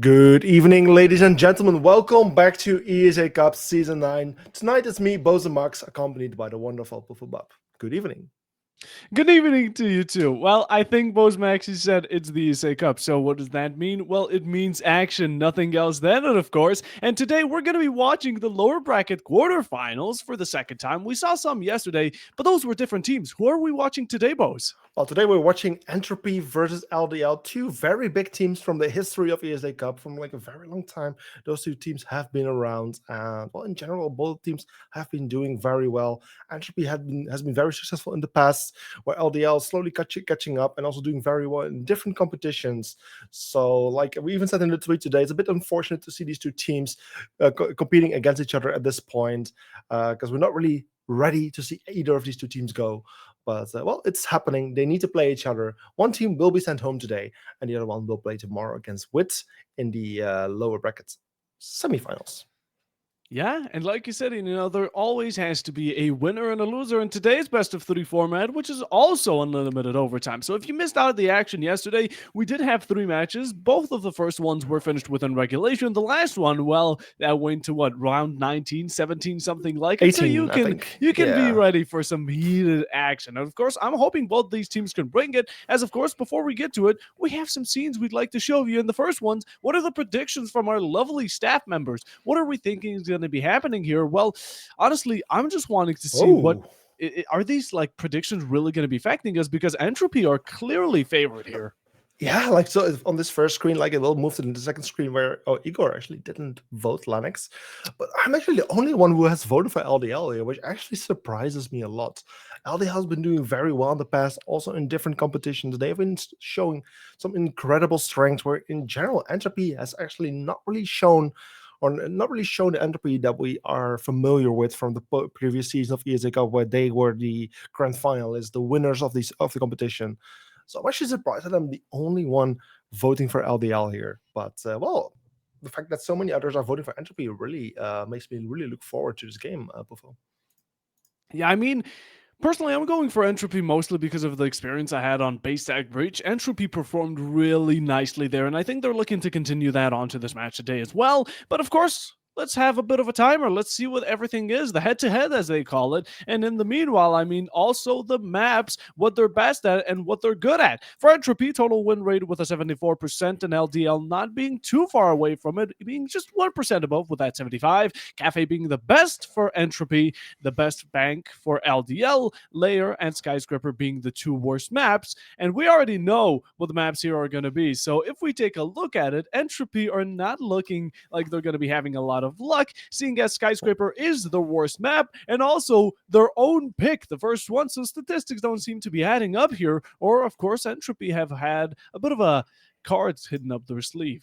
Good evening, ladies and gentlemen. Welcome back to ESA Cup Season 9. Tonight it's me, Boze Max, accompanied by the wonderful Puffabub. Good evening. Good evening to you too. Well, I think Bose Maxi said it's the ESA Cup. So what does that mean? Well, it means action, nothing else than it, of course. And today we're going to be watching the lower bracket quarterfinals for the second time. We saw some yesterday, but those were different teams. Who are we watching today, Bose? Well, today we're watching Entropy versus LDL, two very big teams from the history of ESA Cup from like a very long time. Those two teams have been around, and well, in general, both teams have been doing very well. Entropy has been very successful in the past, where LDL is slowly catching up and also doing very well in different competitions. So, like we even said in the tweet today, it's a bit unfortunate to see these two teams competing against each other at this point, because we're not really ready to see either of these two teams go. But well, it's happening. They need to play each other. One team will be sent home today, and the other one will play tomorrow against Wit in the lower bracket semifinals. Yeah, and like you said, there always has to be a winner and a loser in today's best of three format, which is also unlimited overtime. So if you missed out on the action yesterday, we did have three matches. Both of the first ones were finished within regulation. The last one, well, that went to what, round 19, 17, something like it. So 18, I think. you can be Yeah. ready for some heated action. And of course, I'm hoping both these teams can bring it. As of course, before we get to it, we have some scenes we'd like to show you. In the first ones, what are the predictions from our lovely staff members? What are we thinking is going to be happening here? Well, honestly, I'm just wanting to see what Oh, are these like predictions really going to be affecting us, because Entropy are clearly favored here. yeah, like so on this first screen, like it will move to the second screen where Igor actually didn't vote Lennox, but I'm actually the only one who has voted for LDL here, which actually surprises me a lot. LDL has been doing very well in the past, also in different competitions. They've been showing some incredible strength, where in general Entropy has actually not really shown, or not really shown the Entropy that we are familiar with from the previous season of ESA Cup, where they were the grand finalists, the winners of the competition. So I'm actually surprised that I'm the only one voting for LDL here. But well, the fact that so many others are voting for Entropy really makes me really look forward to this game, Buffalo. Yeah, I mean, personally, I'm going for Entropy mostly because of the experience I had on Base Stack Breach. Entropy performed really nicely there, and I think they're looking to continue that onto this match today as well. But of course, let's have a bit of a timer. Let's see what everything is, the head-to-head as they call it. And in the meanwhile, I mean, also the maps, what they're best at and what they're good at. For Entropy, total win rate with a 74%, and LDL not being too far away from it, being just 1% above with that 75. Cafe being the best for Entropy, the best bank for LDL, Layer and Skyscraper being the two worst maps. And we already know what the maps here are going to be. So if we take a look at it, Entropy are not looking like they're going to be having a lot of luck, seeing as Skyscraper is the worst map and also their own pick, the first one. So statistics don't seem to be adding up here. Or, of course, Entropy have had a bit of a cards hidden up their sleeve.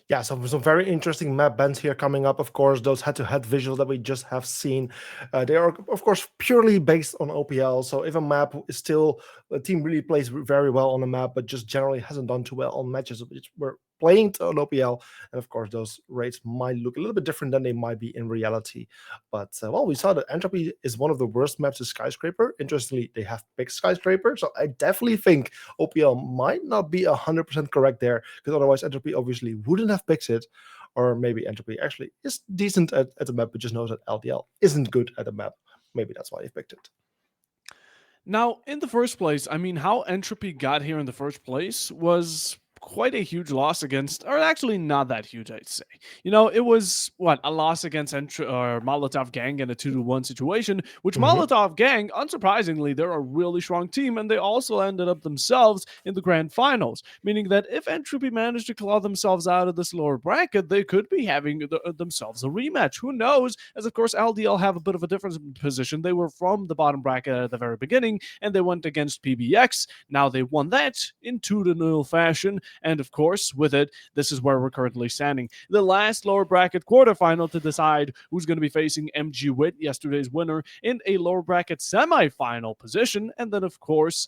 Yeah, so some very interesting map bans here coming up. Of course, those head-to-head visuals that we just have seen, they are of course purely based on OPL. So if a map is still a team really plays very well on the map, but just generally hasn't done too well on matches which were playing on OPL, and of course those rates might look a little bit different than they might be in reality. But well, we saw that Entropy is one of the worst maps to Skyscraper. Interestingly, they have picked Skyscraper, so I definitely think OPL might not be 100% correct there, because otherwise Entropy obviously wouldn't have picked it. Or maybe Entropy actually is decent at the map, but just knows that LDL isn't good at the map. Maybe that's why they picked it. Now, in the first place, I mean, how Entropy got here in the first place was quite a huge loss against, or actually not that huge, I'd say. It was what, a loss against or Molotov Gang in a 2-1 situation, which Mhm. Molotov Gang, unsurprisingly, they're a really strong team, and they also ended up themselves in the grand finals, meaning that if Entropy managed to claw themselves out of this lower bracket, they could be having themselves a rematch. Who knows? As of course, LDL have a bit of a different position. They were from the bottom bracket at the very beginning, and they went against PBX. Now they won that in 2-0 fashion. And of course, with it, this is where we're currently standing. The last lower bracket quarterfinal to decide who's going to be facing MG Wit, yesterday's winner, in a lower bracket semifinal position. And then, of course,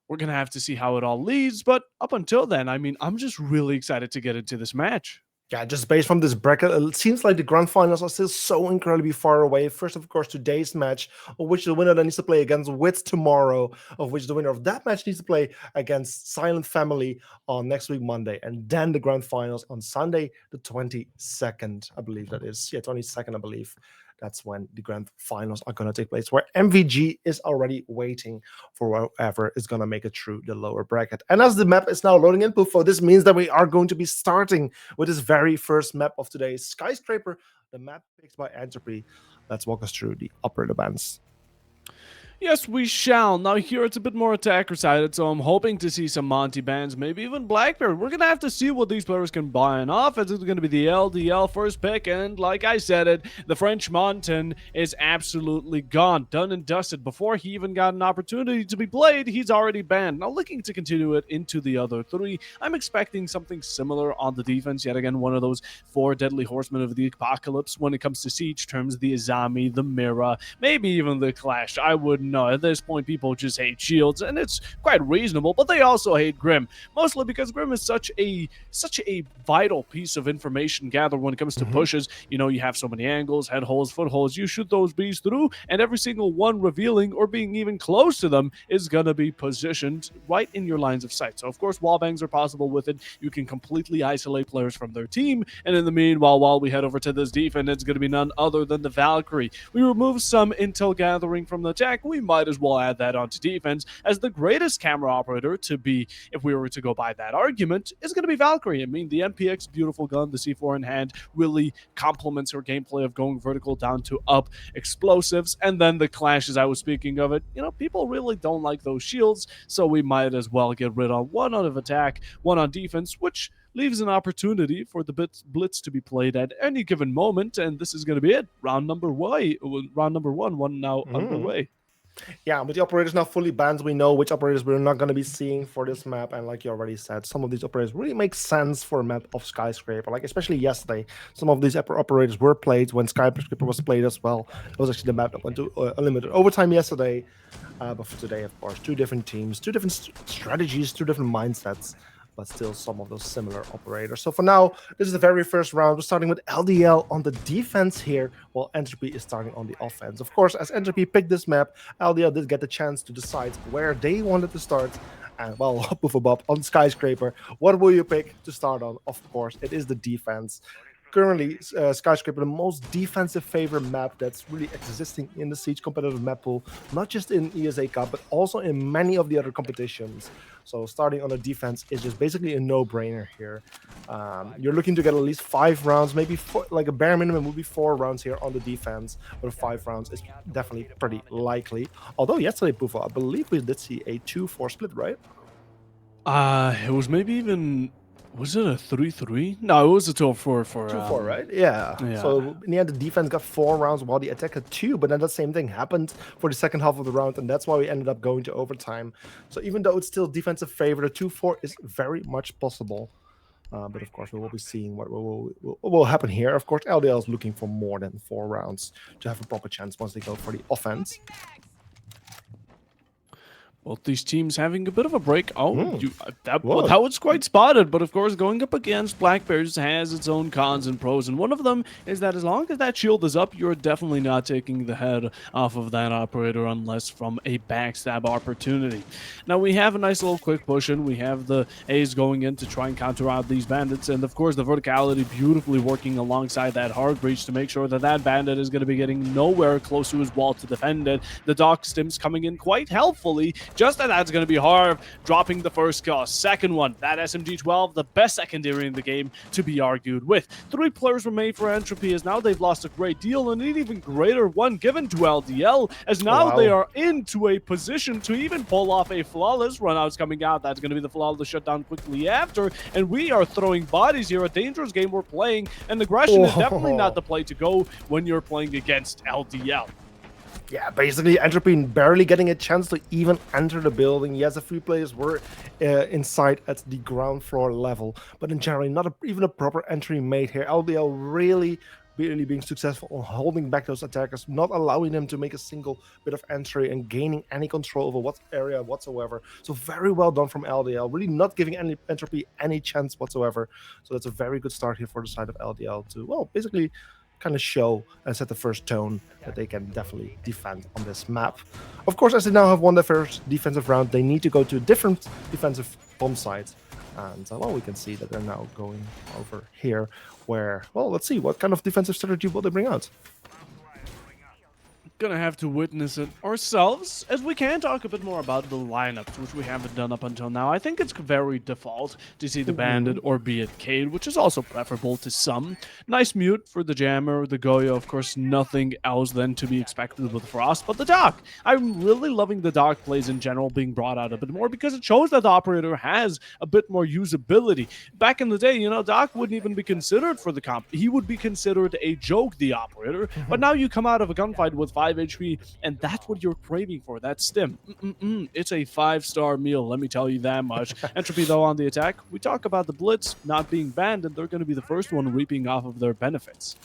we're going to have to see how it all leads. But up until then, I mean, I'm just really excited to get into this match. Yeah, just based from this bracket, it seems like the grand finals are still so incredibly far away. First, of course, today's match, of which the winner then needs to play against Wits tomorrow, of which the winner of that match needs to play against Silent Family on next week, Monday. And then the grand finals on Sunday, the 22nd, I believe that is. Yeah, 22nd, I believe. That's when the grand finals are going to take place, where MVG is already waiting for whoever is going to make it through the lower bracket. And as the map is now loading in, Pufo, this means that we are going to be starting with this very first map of today's Skyscraper, the map picked by Entropy. Let's walk us through the operator bands. Yes, we shall. Now here it's a bit more attacker-sided, so I'm hoping to see some Monty bands, maybe even Blackbeard. We're going to have to see what these players can buy on offense. It's going to be the LDL first pick, and like I said it, the French Montan is absolutely gone, done and dusted. Before he even got an opportunity to be played, he's already banned. Now looking to continue it into the other three, I'm expecting something similar on the defense. Yet again, one of those 4 deadly horsemen of the apocalypse when it comes to siege terms, the Azami, the Mira, maybe even the Clash. I wouldn't know. At this point, people just hate shields, and it's quite reasonable, but they also hate Grim, mostly because Grim is such a vital piece of information gathered when it comes to pushes. You know, you have so many angles, head holes, footholds, you shoot those bees through, and every single one revealing or being even close to them is going to be positioned right in your lines of sight. So of course, wallbangs are possible with it. You can completely isolate players from their team, and in the meanwhile, while we head over to this defense, it's going to be none other than the Valkyrie. We remove some intel gathering from the attack. We might as well add that onto defense, as the greatest camera operator to be, if we were to go by that argument, is going to be Valkyrie. I mean, the MPX beautiful gun, the C4 in hand, really complements her gameplay of going vertical down to up explosives. And then the Clash, as I was speaking of it, you know, people really don't like those shields, so we might as well get rid of one on attack, one on defense, which leaves an opportunity for the blitz to be played at any given moment. And this is going to be it. Round number one now underway. Yeah, with the operators now fully banned, we know which operators we're not going to be seeing for this map. And like you already said, some of these operators really make sense for a map of Skyscraper. Like, especially yesterday, some of these operators were played when Skyscraper was played as well. It was actually the map that went to unlimited overtime yesterday. But for today, of course, 2 different teams, 2 different strategies, 2 different mindsets, but still some of those similar operators. So for now, this is the very first round. We're starting with LDL on the defense here, while Entropy is starting on the offense. Of course, as Entropy picked this map, LDL did get the chance to decide where they wanted to start. And well, Puffa Bob on Skyscraper, what will you pick to start on? Of course, it is the defense. Currently, Skyscraper, the most defensive favorite map that's really existing in the Siege competitive map pool, not just in ESA Cup, but also in many of the other competitions. So starting on the defense is just basically a no-brainer here. You're looking to get at least 5 rounds, maybe 4, like a bare minimum would be 4 rounds here on the defense, but 5 rounds is definitely pretty likely. Although yesterday, Puffa, I believe we did see a 2-4 split, right? It was maybe even... Was it a 3-3? No, it was a 2-4 for... 2-4, right? Yeah. So in the end, the defense got 4 rounds while the attack had 2, but then the same thing happened for the second half of the round, and that's why we ended up going to overtime. So even though it's still defensive favor, the 2-4 is very much possible. But of course, we will be seeing what will happen here. Of course, LDL is looking for more than 4 rounds to have a proper chance once they go for the offense. Both these teams having a bit of a break. Oh, that was quite spotted. But of course, going up against Blackbears has its own cons and pros. And one of them is that as long as that shield is up, you're definitely not taking the head off of that operator unless from a backstab opportunity. Now, we have a nice little quick push in. We have the A's going in to try and counter out these bandits. And of course, the verticality beautifully working alongside that hard breach to make sure that that bandit is going to be getting nowhere close to his wall to defend it. The Doc Stims coming in quite helpfully. Just that that's going to be Harv dropping the first kill. Second one, that SMG-12, the best secondary in the game to be argued with. 3 players remain for Entropy, as now they've lost a great deal, and an even greater one given to LDL, as now they are into a position to even pull off a flawless runouts coming out. That's going to be the flawless shutdown quickly after, and we are throwing bodies here. A dangerous game we're playing, and aggression is definitely not the play to go when you're playing against LDL. Yeah, basically Entropy barely getting a chance to even enter the building. Yes, a few players were inside at the ground floor level, but in general, not even a proper entry made here. LDL really really being successful on holding back those attackers, not allowing them to make a single bit of entry and gaining any control over what area whatsoever. So very well done from LDL, really not giving any Entropy any chance whatsoever. So that's a very good start here for the side of LDL to, well, basically kind of show and set the first tone that they can definitely defend on this map. Of course, as they now have won their first defensive round, they need to go to a different defensive bomb site. And well, we can see that they're now going over here where, well, let's see what kind of defensive strategy will they bring out. Gonna have to witness it ourselves, as we can talk a bit more about the lineups, which we haven't done up until now. I think it's very default to see the Bandit or be it Cade, which is also preferable to some. Nice mute for the Jammer, the Goya, of course, nothing else than to be expected with Frost, but the Doc. I'm really loving the Doc plays in general being brought out a bit more because it shows that the Operator has a bit more usability. Back in the day, you know, Doc wouldn't even be considered for the comp. He would be considered a joke, the Operator, but now you come out of a gunfight with 5 HP, and that's what you're craving for, that stim. It's a 5-star meal, let me tell you that much. Entropy, though, on the attack. We talk about the Blitz not being banned, and they're going to be the first one reaping off of their benefits.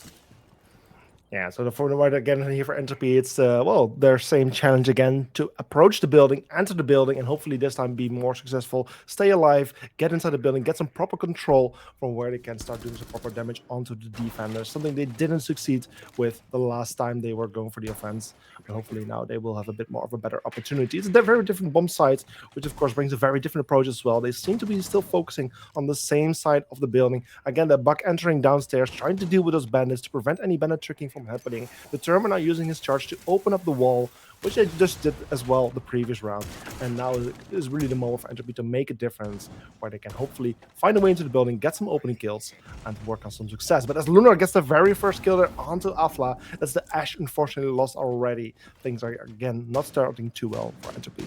Yeah, so the forward again here for Entropy, it's, well, their same challenge again to approach the building, enter the building, and hopefully this time be more successful, stay alive, get inside the building, get some proper control from where they can start doing some proper damage onto the defenders, something they didn't succeed with the last time they were going for the offense. And hopefully now they will have a bit more of a better opportunity. It's a very different bomb site, which of course brings a very different approach as well. They seem to be still focusing on the same side of the building. Again, the Buck entering downstairs, trying to deal with those bandits to prevent any bandit tricking from happening. The Terminator using his charge to open up the wall, which they just did as well the previous round. And now is really the moment for Entropy to make a difference, where they can hopefully find a way into the building, get some opening kills, and work on some success. But as Lunar gets the very first kill there onto Afla, as the Ashe unfortunately lost already, things are again not starting too well for Entropy.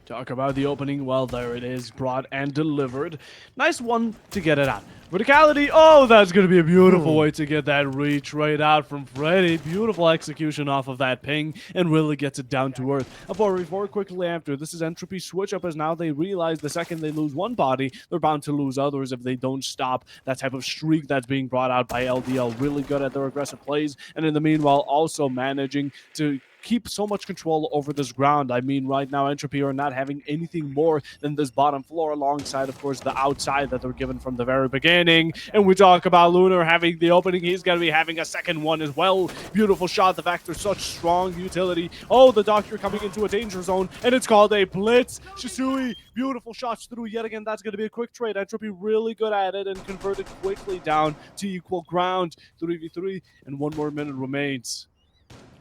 Talk about the opening. Well, there it is, brought and delivered. Nice one to get it out. Verticality. Oh, that's going to be a beautiful way to get that reach right out from Freddy. Beautiful execution off of that ping and really gets it down to earth. A 4v4 quickly after. This is Entropy switch up as now they realize the second they lose one body, they're bound to lose others if they don't stop that type of streak that's being brought out by LDL. Really good at their aggressive plays, and in the meanwhile also managing to keep so much control over this ground. I mean, right now, Entropy are not having anything more than this bottom floor alongside, of course, the outside that they're given from the very beginning. And we talk about Lunar having the opening. He's going to be having a second one as well. Beautiful shot. The Vector, such strong utility. Oh, the Doctor coming into a danger zone, and it's called a Blitz. Shisui, beautiful shots through yet again. That's going to be a quick trade. Entropy really good at it and converted quickly down to equal ground. 3v3, and 1 more minute remains.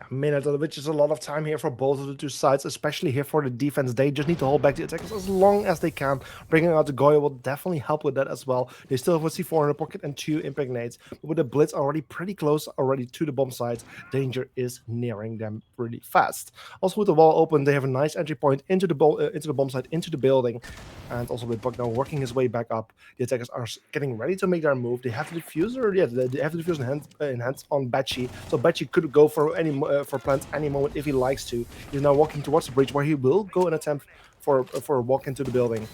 A minute, which is a lot of time here for both of the two sides, especially here for the defense. They just need to hold back the attackers as long as they can. Bringing out the Goya will definitely help with that as well. They still have a C4 in the pocket and 2 impact nades. But with the Blitz already pretty close already to the bomb sites, danger is nearing them really fast. Also with the wall open, they have a nice entry point into the bomb site, into the building. And also with Buck now working his way back up, the attackers are getting ready to make their move. They have the diffuser, they have the diffuser in hands on Batchy. So Batchy could go for any for plants any moment if he likes to. He's now walking towards the bridge where he will go and attempt for a walk into the building.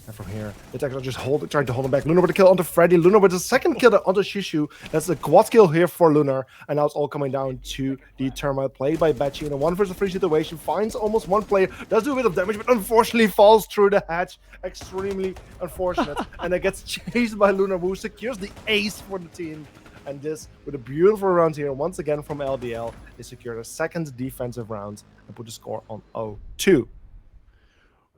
And from here, the attackers are just trying to hold him back. Lunar with a kill onto Freddy. Lunar with the second kill onto Shishu. That's the quad kill here for Lunar. And now it's all coming down to the Termite play by Batchy in a 1v3 situation. Finds almost one player. Does do a bit of damage, but unfortunately falls through the hatch. Extremely unfortunate. And it gets chased by Lunar, who secures the ace for the team. And this, with a beautiful round here, once again from LDL, they secured a second defensive round and put the score on 0-2.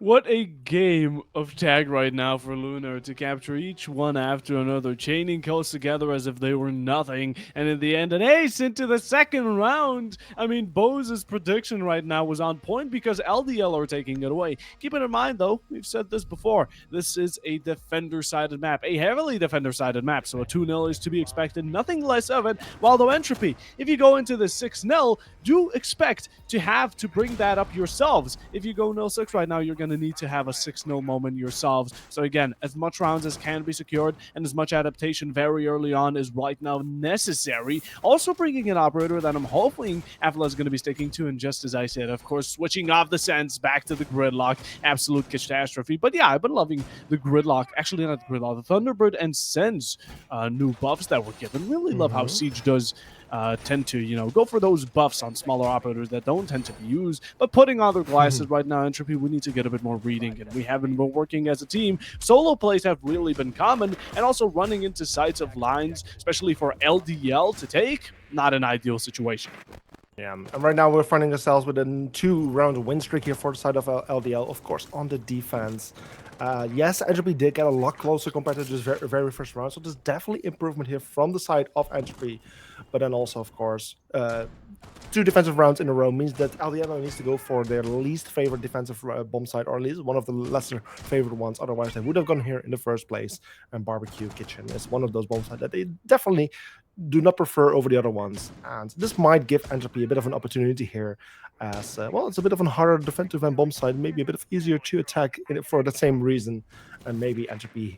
What a game of tag right now for Lunar to capture each one after another, chaining kills together as if they were nothing, and in the end, an ace into the second round. I mean, Bose's prediction right now was on point because LDL are taking it away. Keep it in mind, though, we've said this before, this is a defender-sided map, a heavily defender-sided map, so a 2-0 is to be expected, nothing less of it, while though Entropy, if you go into the 6-0, do expect to have to bring that up yourselves. If you go 0-6 right now, you're going going to need to have a 6-0 moment yourselves. So again, as much rounds as can be secured and as much adaptation very early on is right now necessary. Also bringing an operator that I'm hoping Avila is going to be sticking to, and just as I said, of course, switching off the sense back to the gridlock, absolute catastrophe. But yeah, I've been loving the gridlock, actually not the gridlock, the Thunderbird and Sense new buffs that were given. Really love how Siege does tend to, go for those buffs on smaller operators that don't tend to be used. But putting on their glasses right now, Entropy, we need to get a bit more reading, and we haven't been working as a team. Solo plays have really been common, and also running into sides of lines, especially for LDL to take, not an ideal situation. Yeah, and right now we're finding ourselves with a 2-round win streak here for the side of LDL, of course, on the defense. Yes, Entropy did get a lot closer compared to this very first round, so there's definitely improvement here from the side of Entropy. But then also, of course, 2 defensive rounds in a row means that LDL needs to go for their least favorite defensive bomb side, or at least one of the lesser favorite ones. Otherwise, they would have gone here in the first place. And Barbecue Kitchen is one of those bomb sides that they definitely do not prefer over the other ones. And this might give Entropy a bit of an opportunity here, as well, it's a bit of a harder defensive and bomb side, maybe a bit of easier to attack for the same reason. And maybe Entropy,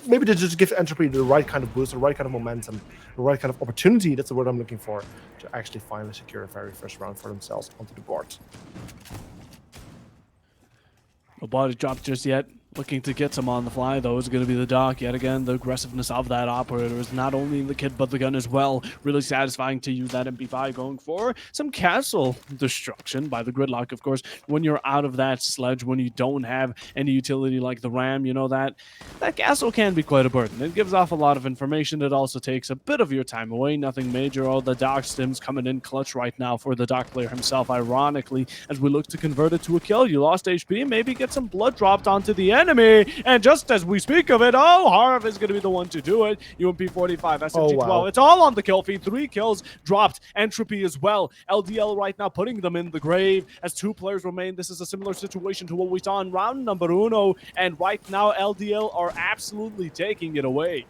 maybe they just give Entropy the right kind of boost, the right kind of momentum, the right kind of opportunity, that's the word I'm looking for, to actually finally secure a very first round for themselves onto the board. No body dropped just yet. Looking to get some on the fly, though, is going to be the Doc. Yet again, the aggressiveness of that operator is not only in the kit, but the gun as well. Really satisfying to use that MP5 going for some castle destruction by the gridlock, of course. When you're out of that sledge, when you don't have any utility like the ram, that castle can be quite a burden. It gives off a lot of information. It also takes a bit of your time away. Nothing major. Oh, the Doc stims coming in clutch right now for the Doc player himself, ironically, as we look to convert it to a kill. You lost HP, maybe get some blood dropped onto the enemy, and just as we speak of it, Harv is going to be the one to do it. UMP45, SMG12, wow. It's all on the kill feed. 3 kills dropped. Entropy as well. LDL right now putting them in the grave as 2 players remain. This is a similar situation to what we saw in round number 1, and right now LDL are absolutely taking it away.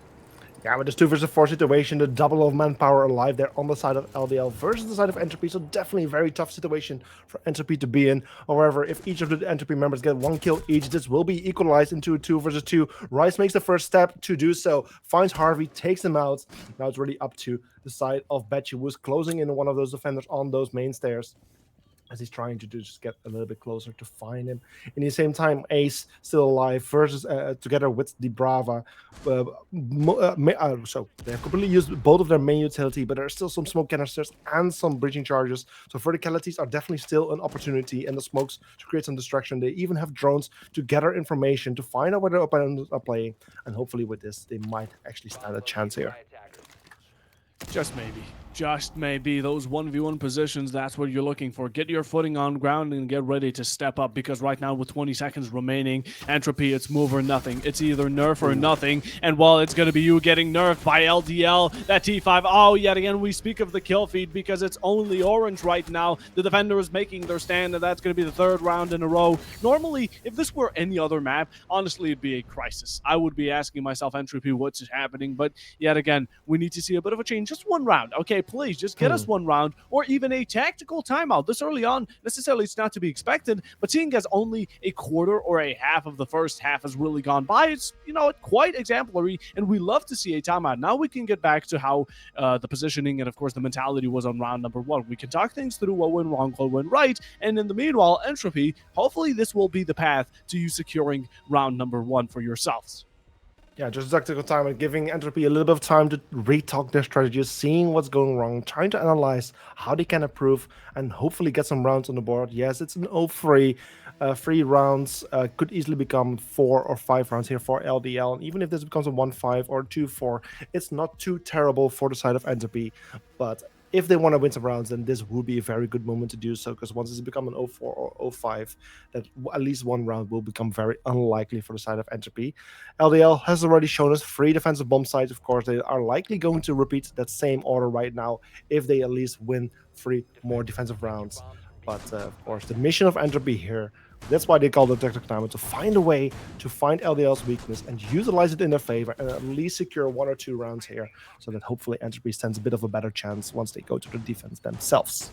Yeah, with this 2 versus 4 situation, the double of manpower alive there on the side of LDL versus the side of Entropy, so definitely a very tough situation for Entropy to be in. However, if each of the Entropy members get 1 kill each, this will be equalized into a 2 versus 2. Rice makes the first step to do so, finds Harvey, takes him out. Now it's really up to the side of Betchy, who's closing in one of those defenders on those main stairs, as he's trying to just get a little bit closer to find him. In the same time, Ace still alive versus together with the Brava. So they have completely used both of their main utility, but there are still some smoke canisters and some breaching charges. So verticalities are definitely still an opportunity, and the smokes to create some distraction. They even have drones to gather information to find out where their opponents are playing, and hopefully with this, they might actually stand a chance here. Just maybe those 1v1 positions, that's what you're looking for. Get your footing on ground and get ready to step up, because right now with 20 seconds remaining, Entropy, it's move or nothing. It's either nerf or nothing, and well, it's going to be you getting nerfed by LDL. That T5, yet again we speak of the kill feed because it's only orange right now. The defender is making their stand, and that's going to be the 3rd round in a row. Normally, if this were any other map, honestly, it'd be a crisis. I would be asking myself, Entropy, what's happening? But yet again, we need to see a bit of a change. Just 1 round, okay? Please, just get us 1 round, or even a tactical timeout. This early on, necessarily it's not to be expected, but seeing as only a quarter or a half of the first half has really gone by, it's, quite exemplary, and we love to see a timeout. Now we can get back to how the positioning and, of course, the mentality was on round number 1. We can talk things through, what went wrong, what went right, and in the meanwhile, Entropy, hopefully this will be the path to you securing round number 1 for yourselves. Yeah, just tactical time and giving Entropy a little bit of time to retalk their strategies, seeing what's going wrong, trying to analyze how they can improve, and hopefully get some rounds on the board. Yes, it's an 0-3. 3 rounds could easily become 4 or 5 rounds here for LDL. And even if this becomes a 1-5 or 2-4, it's not too terrible for the side of Entropy. But if they want to win some rounds, then this would be a very good moment to do so, because once it's become an 0-4 or 0-5, that at least 1 round will become very unlikely for the side of Entropy. LDL has already shown us 3 defensive bomb sites. Of course, they are likely going to repeat that same order right now if they at least win 3 more defensive rounds. But of course, the mission of Entropy here, that's why they call it tactical time, to find a way to find LDL's weakness and utilize it in their favor, and at least secure 1 or 2 rounds here, so that hopefully Entropy stands a bit of a better chance once they go to the defense themselves.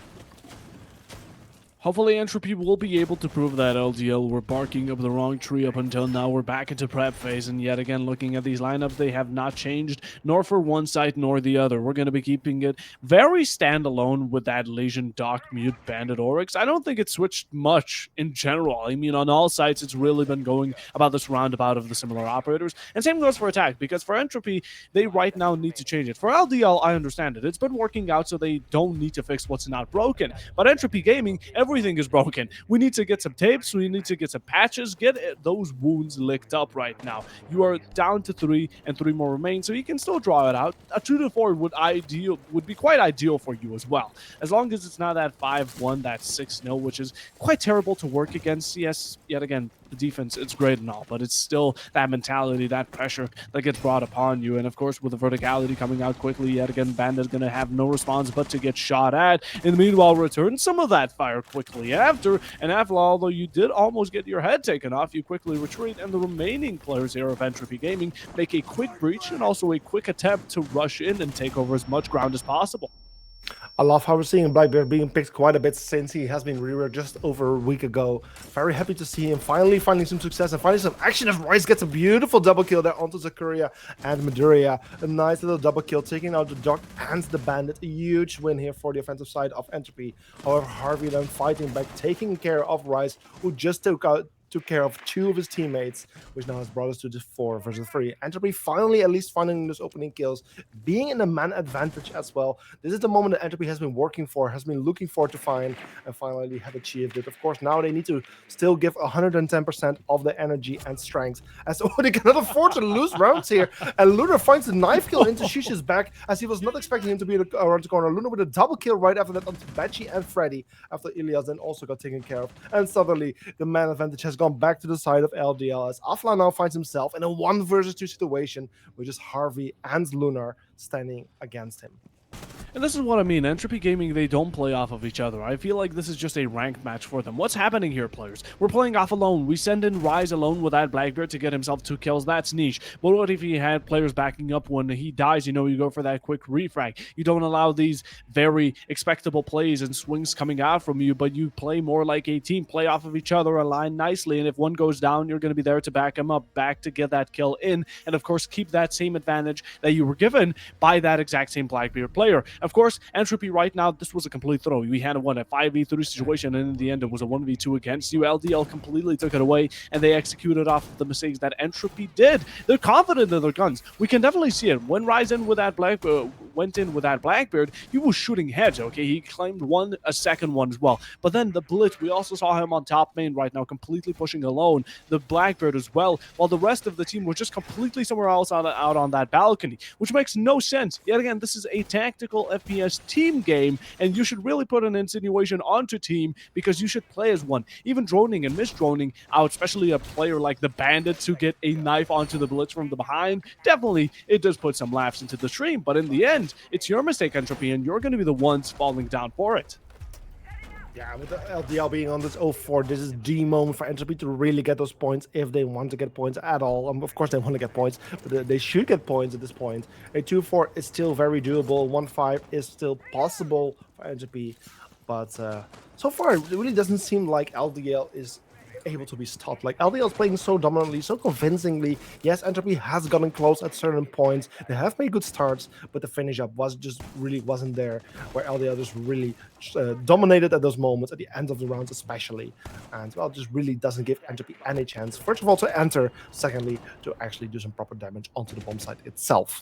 Hopefully Entropy will be able to prove that LDL were barking up the wrong tree up until now. We're back into prep phase, and yet again, looking at these lineups, they have not changed, nor for one side nor the other. We're going to be keeping it very standalone with that Legion, Doc, Mute, Bandit, Oryx. I don't think it switched much in general. I mean, on all sides, it's really been going about this roundabout of the similar operators. And same goes for attack, because for Entropy, they right now need to change it. For LDL, I understand it. It's been working out, so they don't need to fix what's not broken. But Entropy Gaming, everything is broken. We need to get some tapes, we need to get some patches, get those wounds licked up right now. You are down to 3 and 3 more remain, so you can still draw it out. A 2-4 would be quite ideal for you as well, as long as it's not that 5-1, that 6-0, which is quite terrible to work against. Yes, yet again, the defense, it's great and all, but it's still that mentality, that pressure that gets brought upon you. And of course, with the verticality coming out quickly, yet again, Bandit's going to have no response but to get shot at. In the meanwhile, return some of that fire quickly after. And after, although you did almost get your head taken off, you quickly retreat, and the remaining players here of Entropy Gaming make a quick breach and also a quick attempt to rush in and take over as much ground as possible. I love how we're seeing Blackbeard being picked quite a bit since he has been reworked just over a week ago. Very happy to see him finally finding some success and finding some action as Rice gets a beautiful double kill there onto Zakaria and Maduria. A nice little double kill, taking out the Doc and the Bandit. A huge win here for the offensive side of Entropy. However, Harvey then fighting back, taking care of Rice, who just took care of 2 of his teammates, which now has brought us to the 4 versus 3. Entropy finally at least finding those opening kills, being in a man advantage as well. This is the moment that Entropy has been working for, has been looking for to find, and finally have achieved it. Of course, now they need to still give 110% of their energy and strength, as they cannot afford to lose rounds here. And Lunar finds the knife kill into Shish's back, as he was not expecting him to be around the corner. Lunar with a double kill right after that onto Bachi and Freddy, after Ilias then also got taken care of. And suddenly, the man advantage has gone back to the side of LDL, as Afla now finds himself in a 1 versus 2 situation, which is Harvey and Lunar standing against him. And this is what I mean. Entropy Gaming, they don't play off of each other. I feel like this is just a ranked match for them. What's happening here, players? We're playing off alone. We send in Rise alone with that Blackbeard to get himself 2 kills. That's niche. But what if he had players backing up when he dies? You know, you go for that quick refrag. You don't allow these very expectable plays and swings coming out from you, but you play more like a team. Play off of each other, align nicely, and if one goes down, you're going to be there to back him up, back to get that kill in, and of course, keep that same advantage that you were given by that exact same Blackbeard player. Of course, Entropy right now, this was a complete throw. We had a 5v3 situation, and in the end, it was a 1v2 against you. LDL completely took it away, and they executed off the mistakes that Entropy did. They're confident in their guns. We can definitely see it. When Rise in with that went in with that Blackbeard, he was shooting heads, okay? He claimed a second one as well. But then the Blitz, we also saw him on top main right now, completely pushing alone. The Blackbeard as well, while the rest of the team was just completely somewhere else out on that balcony, which makes no sense. Yet again, this is a tactical FPS team game, and you should really put an insinuation onto team, because you should play as one. Even droning and misdroning out, especially a player like the Bandit to get a knife onto the Blitz from the behind, definitely it does put some laughs into the stream, but in the end, it's your mistake, Entropy, and you're going to be the ones falling down for it. Yeah, with the LDL being on this 0-4, this is the moment for Entropy to really get those points if they want to get points at all. Of course, they want to get points, but they should get points at this point. A 2-4 is still very doable. 1-5 is still possible for Entropy, but so far, it really doesn't seem like LDL is able to be stopped. Like, LDL is playing so dominantly, so convincingly. Yes, Entropy has gotten close at certain points. They have made good starts, but the finish up really wasn't there, where LDL just really dominated at those moments, at the end of the rounds especially. And, well, just really doesn't give Entropy any chance. First of all, to enter. Secondly, to actually do some proper damage onto the bomb site itself.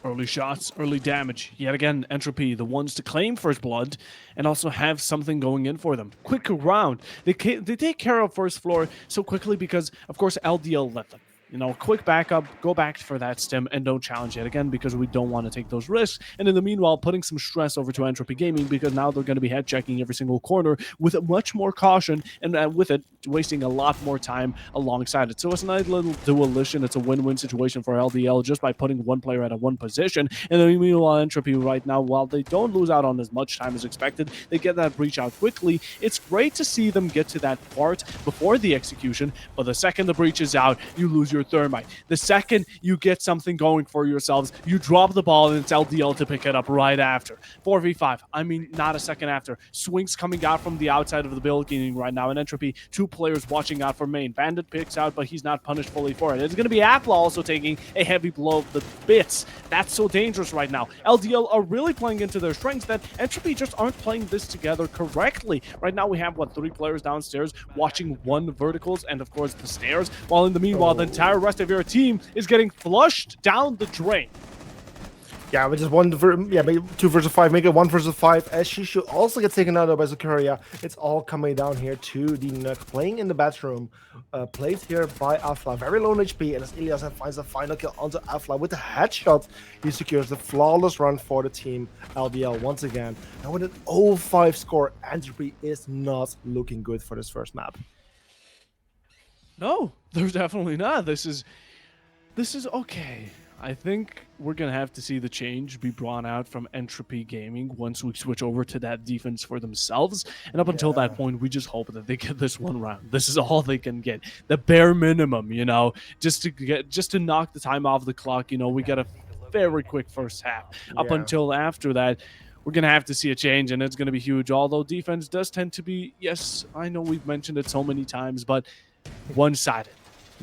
Early shots, early damage. Yet again, Entropy, the ones to claim first blood and also have something going in for them. Quick round. They take care of first floor so quickly because, of course, LDL let them. You know, quick backup, go back for that stim, and don't challenge it again because we don't want to take those risks. And in the meanwhile, putting some stress over to Entropy Gaming because now they're going to be head checking every single corner with much more caution, and with it, wasting a lot more time alongside it. So it's a nice little dualism. It's a win-win situation for LDL just by putting one player at a one position. And then meanwhile, Entropy right now, while they don't lose out on as much time as expected, they get that breach out quickly. It's great to see them get to that part before the execution, but the second the breach is out, you lose your your thermite. The second you get something going for yourselves, you drop the ball and it's LDL to pick it up right after. 4v5, I mean, not a second after. Swings coming out from the outside of the building right now, and Entropy, 2 players watching out for main. Bandit picks out, but he's not punished fully for it. It's going to be Apla also taking a heavy blow of the bits. That's so dangerous right now. LDL are really playing into their strengths that Entropy just aren't playing this together correctly. Right now we have, 3 players downstairs watching 1 verticals and, of course, the stairs, while in the meanwhile, the entire rest of your team is getting flushed down the drain. Yeah, we just maybe 2 versus 5, make it 1 versus 5. As Shishu also gets taken out by Zucuria. It's all coming down here to the Nuke, playing in the bathroom. Played here by Afla, very low on HP, and as Ilias finds the final kill onto Afla with a headshot, he secures the flawless run for the team LDL once again. And with an 0-5 score, Entropy is not looking good for this first map. No, there's definitely not. This is okay. I think we're going to have to see the change be brought out from Entropy Gaming once we switch over to that defense for themselves. And up until that point, we just hope that they get this one round. This is all they can get. The bare minimum, just to knock the time off the clock. We get a very quick first half. Up until after that, we're going to have to see a change, and it's going to be huge. Although defense does tend to be, yes, I know we've mentioned it so many times, but one-sided.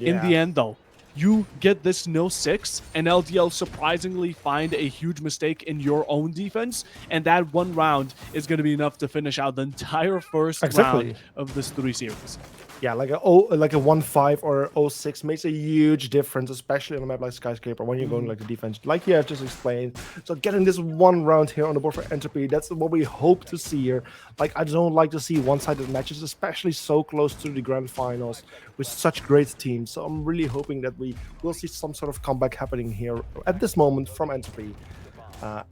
In the end, though, you get this no 6, and LDL surprisingly find a huge mistake in your own defense, and that one round is going to be enough to finish out the entire first round of this 3 series. Yeah, like a 1-5 or 0-6 makes a huge difference, especially on a map like Skyscraper when you're going like the defense, like you have just explained. So getting this one round here on the board for Entropy, that's what we hope to see here. Like, I don't like to see one-sided matches, especially so close to the grand finals with such great teams. So I'm really hoping that we will see some sort of comeback happening here at this moment from Entropy.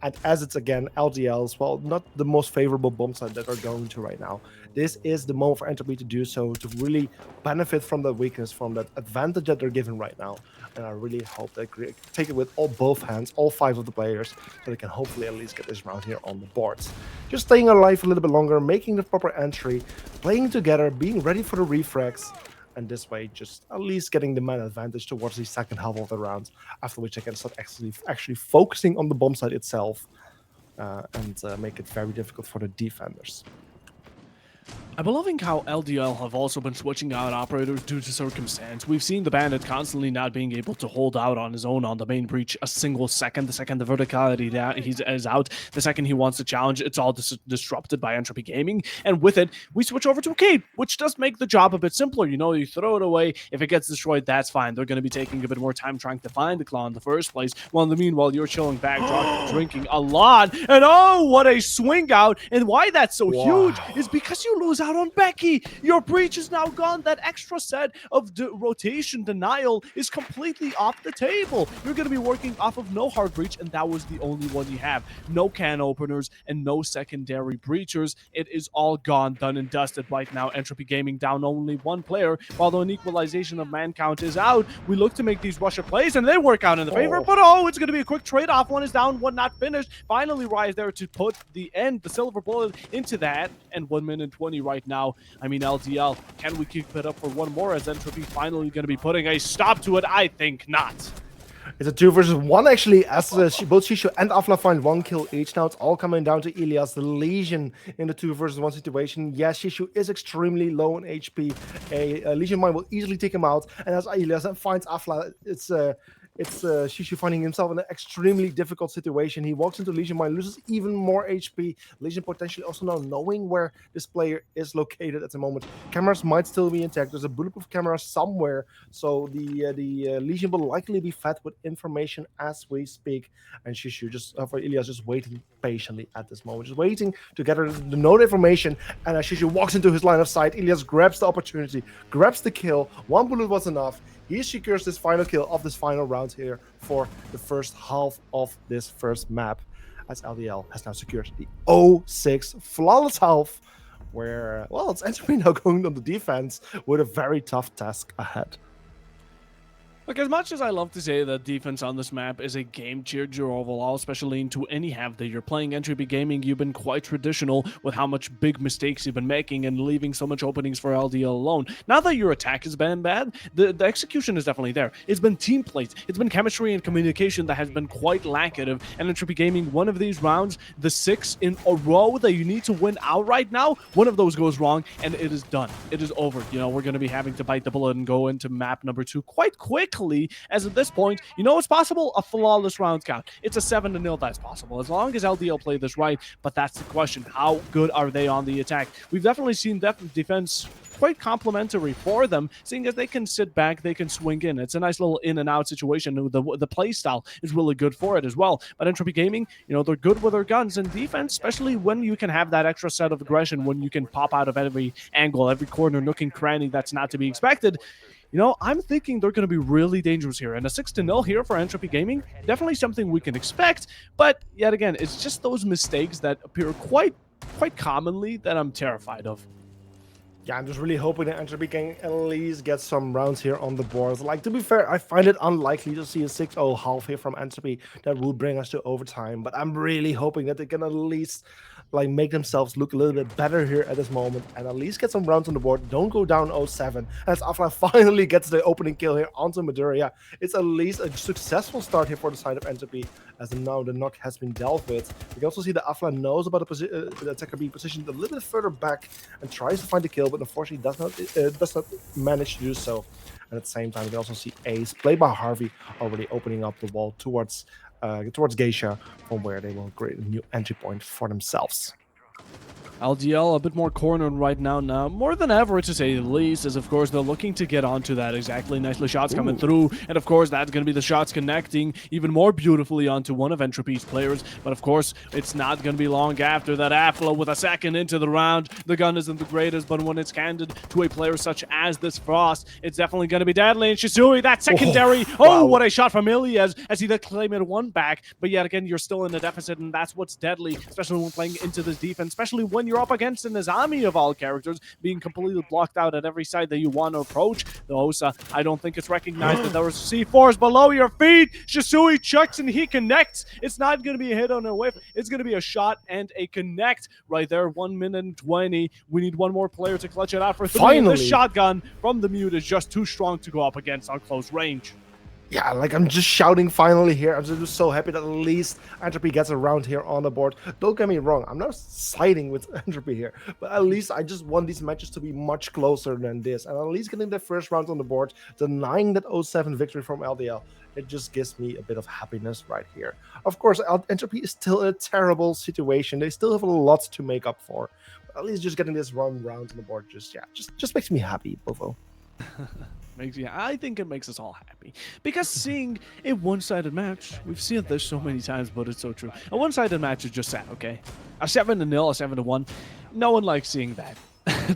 And as it's again LDLs, well, not the most favorable bomb site that they're going to right now. This is the moment for Entropy to do so, to really benefit from that weakness, from that advantage that they're given right now. And I really hope they take it with both hands, all 5 of the players, so they can hopefully at least get this round here on the board. Just staying alive a little bit longer, making the proper entry, playing together, being ready for the refrags. And this way, just at least getting the man advantage towards the second half of the round, after which I can start actually focusing on the bomb site itself and make it very difficult for the defenders. I'm loving how LDL have also been switching out operators due to circumstance. We've seen the Bandit constantly not being able to hold out on his own on the main breach a single second. The second the verticality is out, the second he wants to challenge, it's all disrupted by Entropy Gaming. And with it, we switch over to Cade, which does make the job a bit simpler. You throw it away. If it gets destroyed, that's fine. They're going to be taking a bit more time trying to find the claw in the first place. While in the meanwhile, you're chilling back, drinking a lot. And oh, what a swing out. And why that's so huge is because you lose out on Becky. Your breach is now gone. That extra set of rotation denial is completely off the table. You're going to be working off of no hard breach, and that was the only one you have. No can openers and no secondary breachers. It is all gone, done and dusted right now. Entropy Gaming down only 1 player. While an equalization of man count is out, we look to make these Russia plays, and they work out in the favor. But it's going to be a quick trade-off. One is down, one not finished. Finally, Rise there to put the silver bullet into that, and 1 minute 20 right now. I mean, LDL, can we keep it up for one more? As Entropy finally going to be putting a stop to it? I think not. It's a 2 versus 1 actually, as both Shishu and Afla find 1 kill each. Now it's all coming down to Ilias, the Legion in the 2 versus 1 situation. Yes, Shishu is extremely low in HP. A Legion mine will easily take him out. And as Ilias finds Afla, it's Shishu finding himself in an extremely difficult situation. He walks into Legion mine, loses even more HP. Legion potentially also now knowing where this player is located at the moment. Cameras might still be intact. There's a bulletproof camera somewhere, so the Legion will likely be fed with information as we speak. And Shishu for Ilias just waiting patiently at this moment, just waiting to gather the known information. And as Shishu walks into his line of sight, Ilias grabs the opportunity, grabs the kill. 1 bullet was enough. He secures this final kill of this final round here for the first half of this first map, as LDL has now secured the 0-6 flawless half, where, well, it's Entropy now going on the defense with a very tough task ahead. Look, as much as I love to say that defense on this map is a game changer overall, especially into any half that you're playing Entropy Gaming, you've been quite traditional with how much big mistakes you've been making and leaving so much openings for LDL alone. Now that your attack has been bad, the execution is definitely there. It's been team plays, it's been chemistry and communication that has been quite lackative. And Entropy Gaming, one of these rounds, the 6 in a row that you need to win outright now, one of those goes wrong and it is done. It is over. You know, we're going to be having to bite the bullet and go into map number 2 quite quickly, as at this point, you know it's possible, a flawless round count. It's a 7-0 that's possible, as long as LDL play this right, but that's the question. How good are they on the attack? We've definitely seen defense quite complimentary for them, seeing as they can sit back, they can swing in. It's a nice little in and out situation. The play style is really good for it as well. But Entropy Gaming, you know, they're good with their guns and defense, especially when you can have that extra set of aggression, when you can pop out of every angle, every corner, nook and cranny that's not to be expected. You know, I'm thinking they're going to be really dangerous here. And a 6-0 here for Entropy Gaming, definitely something we can expect. But yet again, it's just those mistakes that appear quite commonly that I'm terrified of. Yeah, I'm just really hoping that Entropy can at least get some rounds here on the board. Like, to be fair, I find it unlikely to see a 6-0 half here from Entropy that will bring us to overtime. But I'm really hoping that they can at least like make themselves look a little bit better here at this moment and at least get some rounds on the board. Don't go down 0-7. As Afla finally gets the opening kill here onto Madura, yeah, it's at least a successful start here for the side of Entropy, as now the knock has been dealt with. We can also see that Afla knows about the attacker being positioned a little bit further back and tries to find the kill, but unfortunately does not manage to do so. And at the same time, we can also see Ace, played by Harvey, already opening up the wall towards Geisha, from where they will create a new entry point for themselves. LDL a bit more cornered right now, more than ever to say the least, as of course they're looking to get onto that exactly. Nicely shots coming through, and of course that's going to be the shots connecting even more beautifully onto one of Entropy's players. But of course it's not going to be long after that. Afla with a second into the round, the gun isn't the greatest, but when it's handed to a player such as this Frost, it's definitely going to be deadly. And Shisui, that secondary, wow. What a shot from Ilias as he did claim it one back. But yet again, you're still in a deficit, and that's what's deadly, especially when playing into this defense, especially when you're up against an Azami of all characters being completely blocked out at every side that you want to approach. The Osa, I don't think it's recognized that there was C4s below your feet. Shisui checks and he connects. It's not going to be a hit on a whiff. It's going to be a shot and a connect right there. 1 minute and 20. We need one more player to clutch it out for 3. Finally. This shotgun from the Mute is just too strong to go up against on close range. Yeah, like I'm just shouting finally here. I'm just so happy that at least Entropy gets a round here on the board. Don't get me wrong, I'm not siding with Entropy here, but at least I just want these matches to be much closer than this. And at least getting the first round on the board, denying that 0-7 victory from LDL, it just gives me a bit of happiness right here. Of course, Entropy is still in a terrible situation. They still have a lot to make up for. But at least just getting this round on the board just makes me happy, Bovo. I think it makes us all happy, because seeing a one-sided match, we've seen this so many times, but it's so true. A one-sided match is just sad, okay? A 7-0, a 7-1, no one likes seeing that.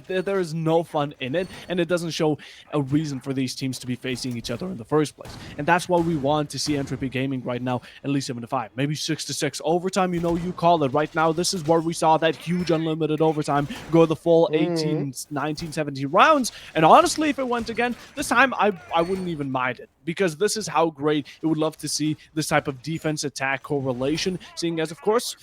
There is no fun in it, and it doesn't show a reason for these teams to be facing each other in the first place. And that's why we want to see Entropy Gaming right now at least 7-5, maybe 6-6 overtime. You know, you call it. Right now, this is where we saw that huge unlimited overtime go the full 18, 19, 17 rounds. And honestly, if it went again, this time I wouldn't even mind it, because this is how great it would love to see this type of defense attack correlation, seeing as, of course,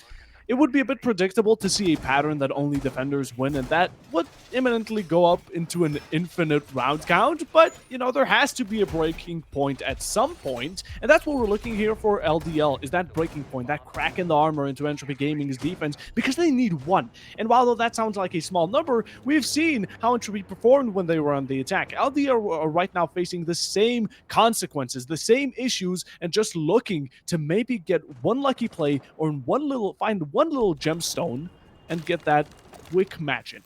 it would be a bit predictable to see a pattern that only defenders win, and that would imminently go up into an infinite round count. But, you know, there has to be a breaking point at some point, and that's what we're looking here for LDL, is that breaking point, that crack in the armor into Entropy Gaming's defense, because they need one. And while that sounds like a small number, we've seen how Entropy performed when they were on the attack. LDL are right now facing the same consequences, the same issues, and just looking to maybe get one lucky play or find one little gemstone and get that quick match in.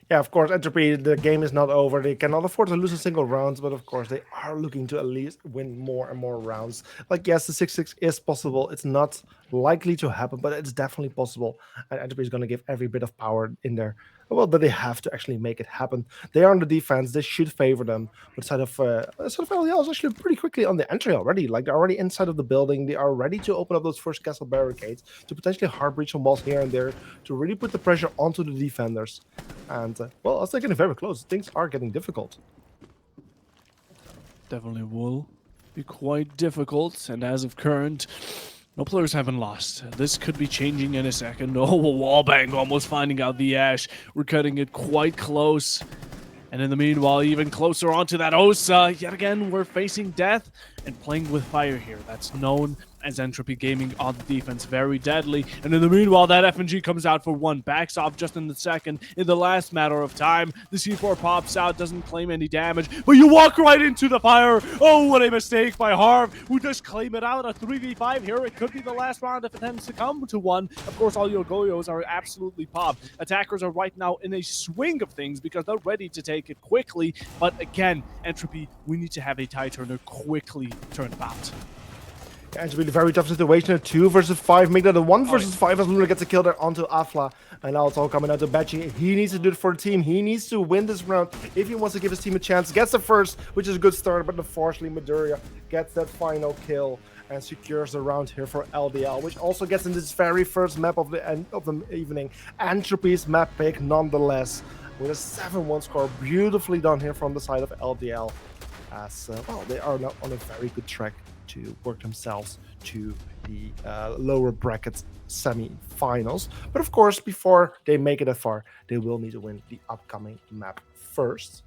Yeah, of course, Entropy, the game is not over. They cannot afford to lose a single round, but of course, they are looking to at least win more and more rounds. Like, yes, the 6-6 is possible. It's not likely to happen, but it's definitely possible. And Entropy is going to give every bit of power in there. Well, that they have to actually make it happen. They are on the defense. They should favor them. But side of LDL is actually pretty quickly on the entry already. Like, they're already inside of the building. They are ready to open up those first castle barricades to potentially hard breach some walls here and there to really put the pressure onto the defenders. And, well, as they're getting very close, things are getting difficult. Definitely will be quite difficult, and as of current, no players haven't lost. This could be changing in a second. Oh, a wallbang almost finding out the Ash. We're cutting it quite close. And in the meanwhile, even closer onto that Osa. Yet again, we're facing death and playing with fire here. That's known as Entropy Gaming on the defense. Very deadly. And in the meanwhile, that FNG comes out for one. Backs off just in the second. In the last matter of time, the C4 pops out, doesn't claim any damage. But you walk right into the fire. Oh, what a mistake by Harv, who just claim it out. A 3v5 here. It could be the last round if it tends to come to one. Of course, all your Goyos are absolutely popped. Attackers are right now in a swing of things because they're ready to take it quickly. But again, Entropy, we need to have a tie turner quickly turn about. Yeah, it's really very tough situation. A 2 versus 5. Make that a 1 versus 5 as Luna gets a kill there onto Afla. And now it's all coming out to Betchy. He needs to do it for the team. He needs to win this round if he wants to give his team a chance. Gets the first, which is a good start, but unfortunately Maduria gets that final kill and secures the round here for LDL, which also gets in this very first map of the end of the evening. Entropy's map pick nonetheless, with a 7-1 score. Beautifully done here from the side of LDL. As well, they are now on a very good track to work themselves to the lower bracket semi-finals. But of course, before they make it that far, they will need to win the upcoming map first.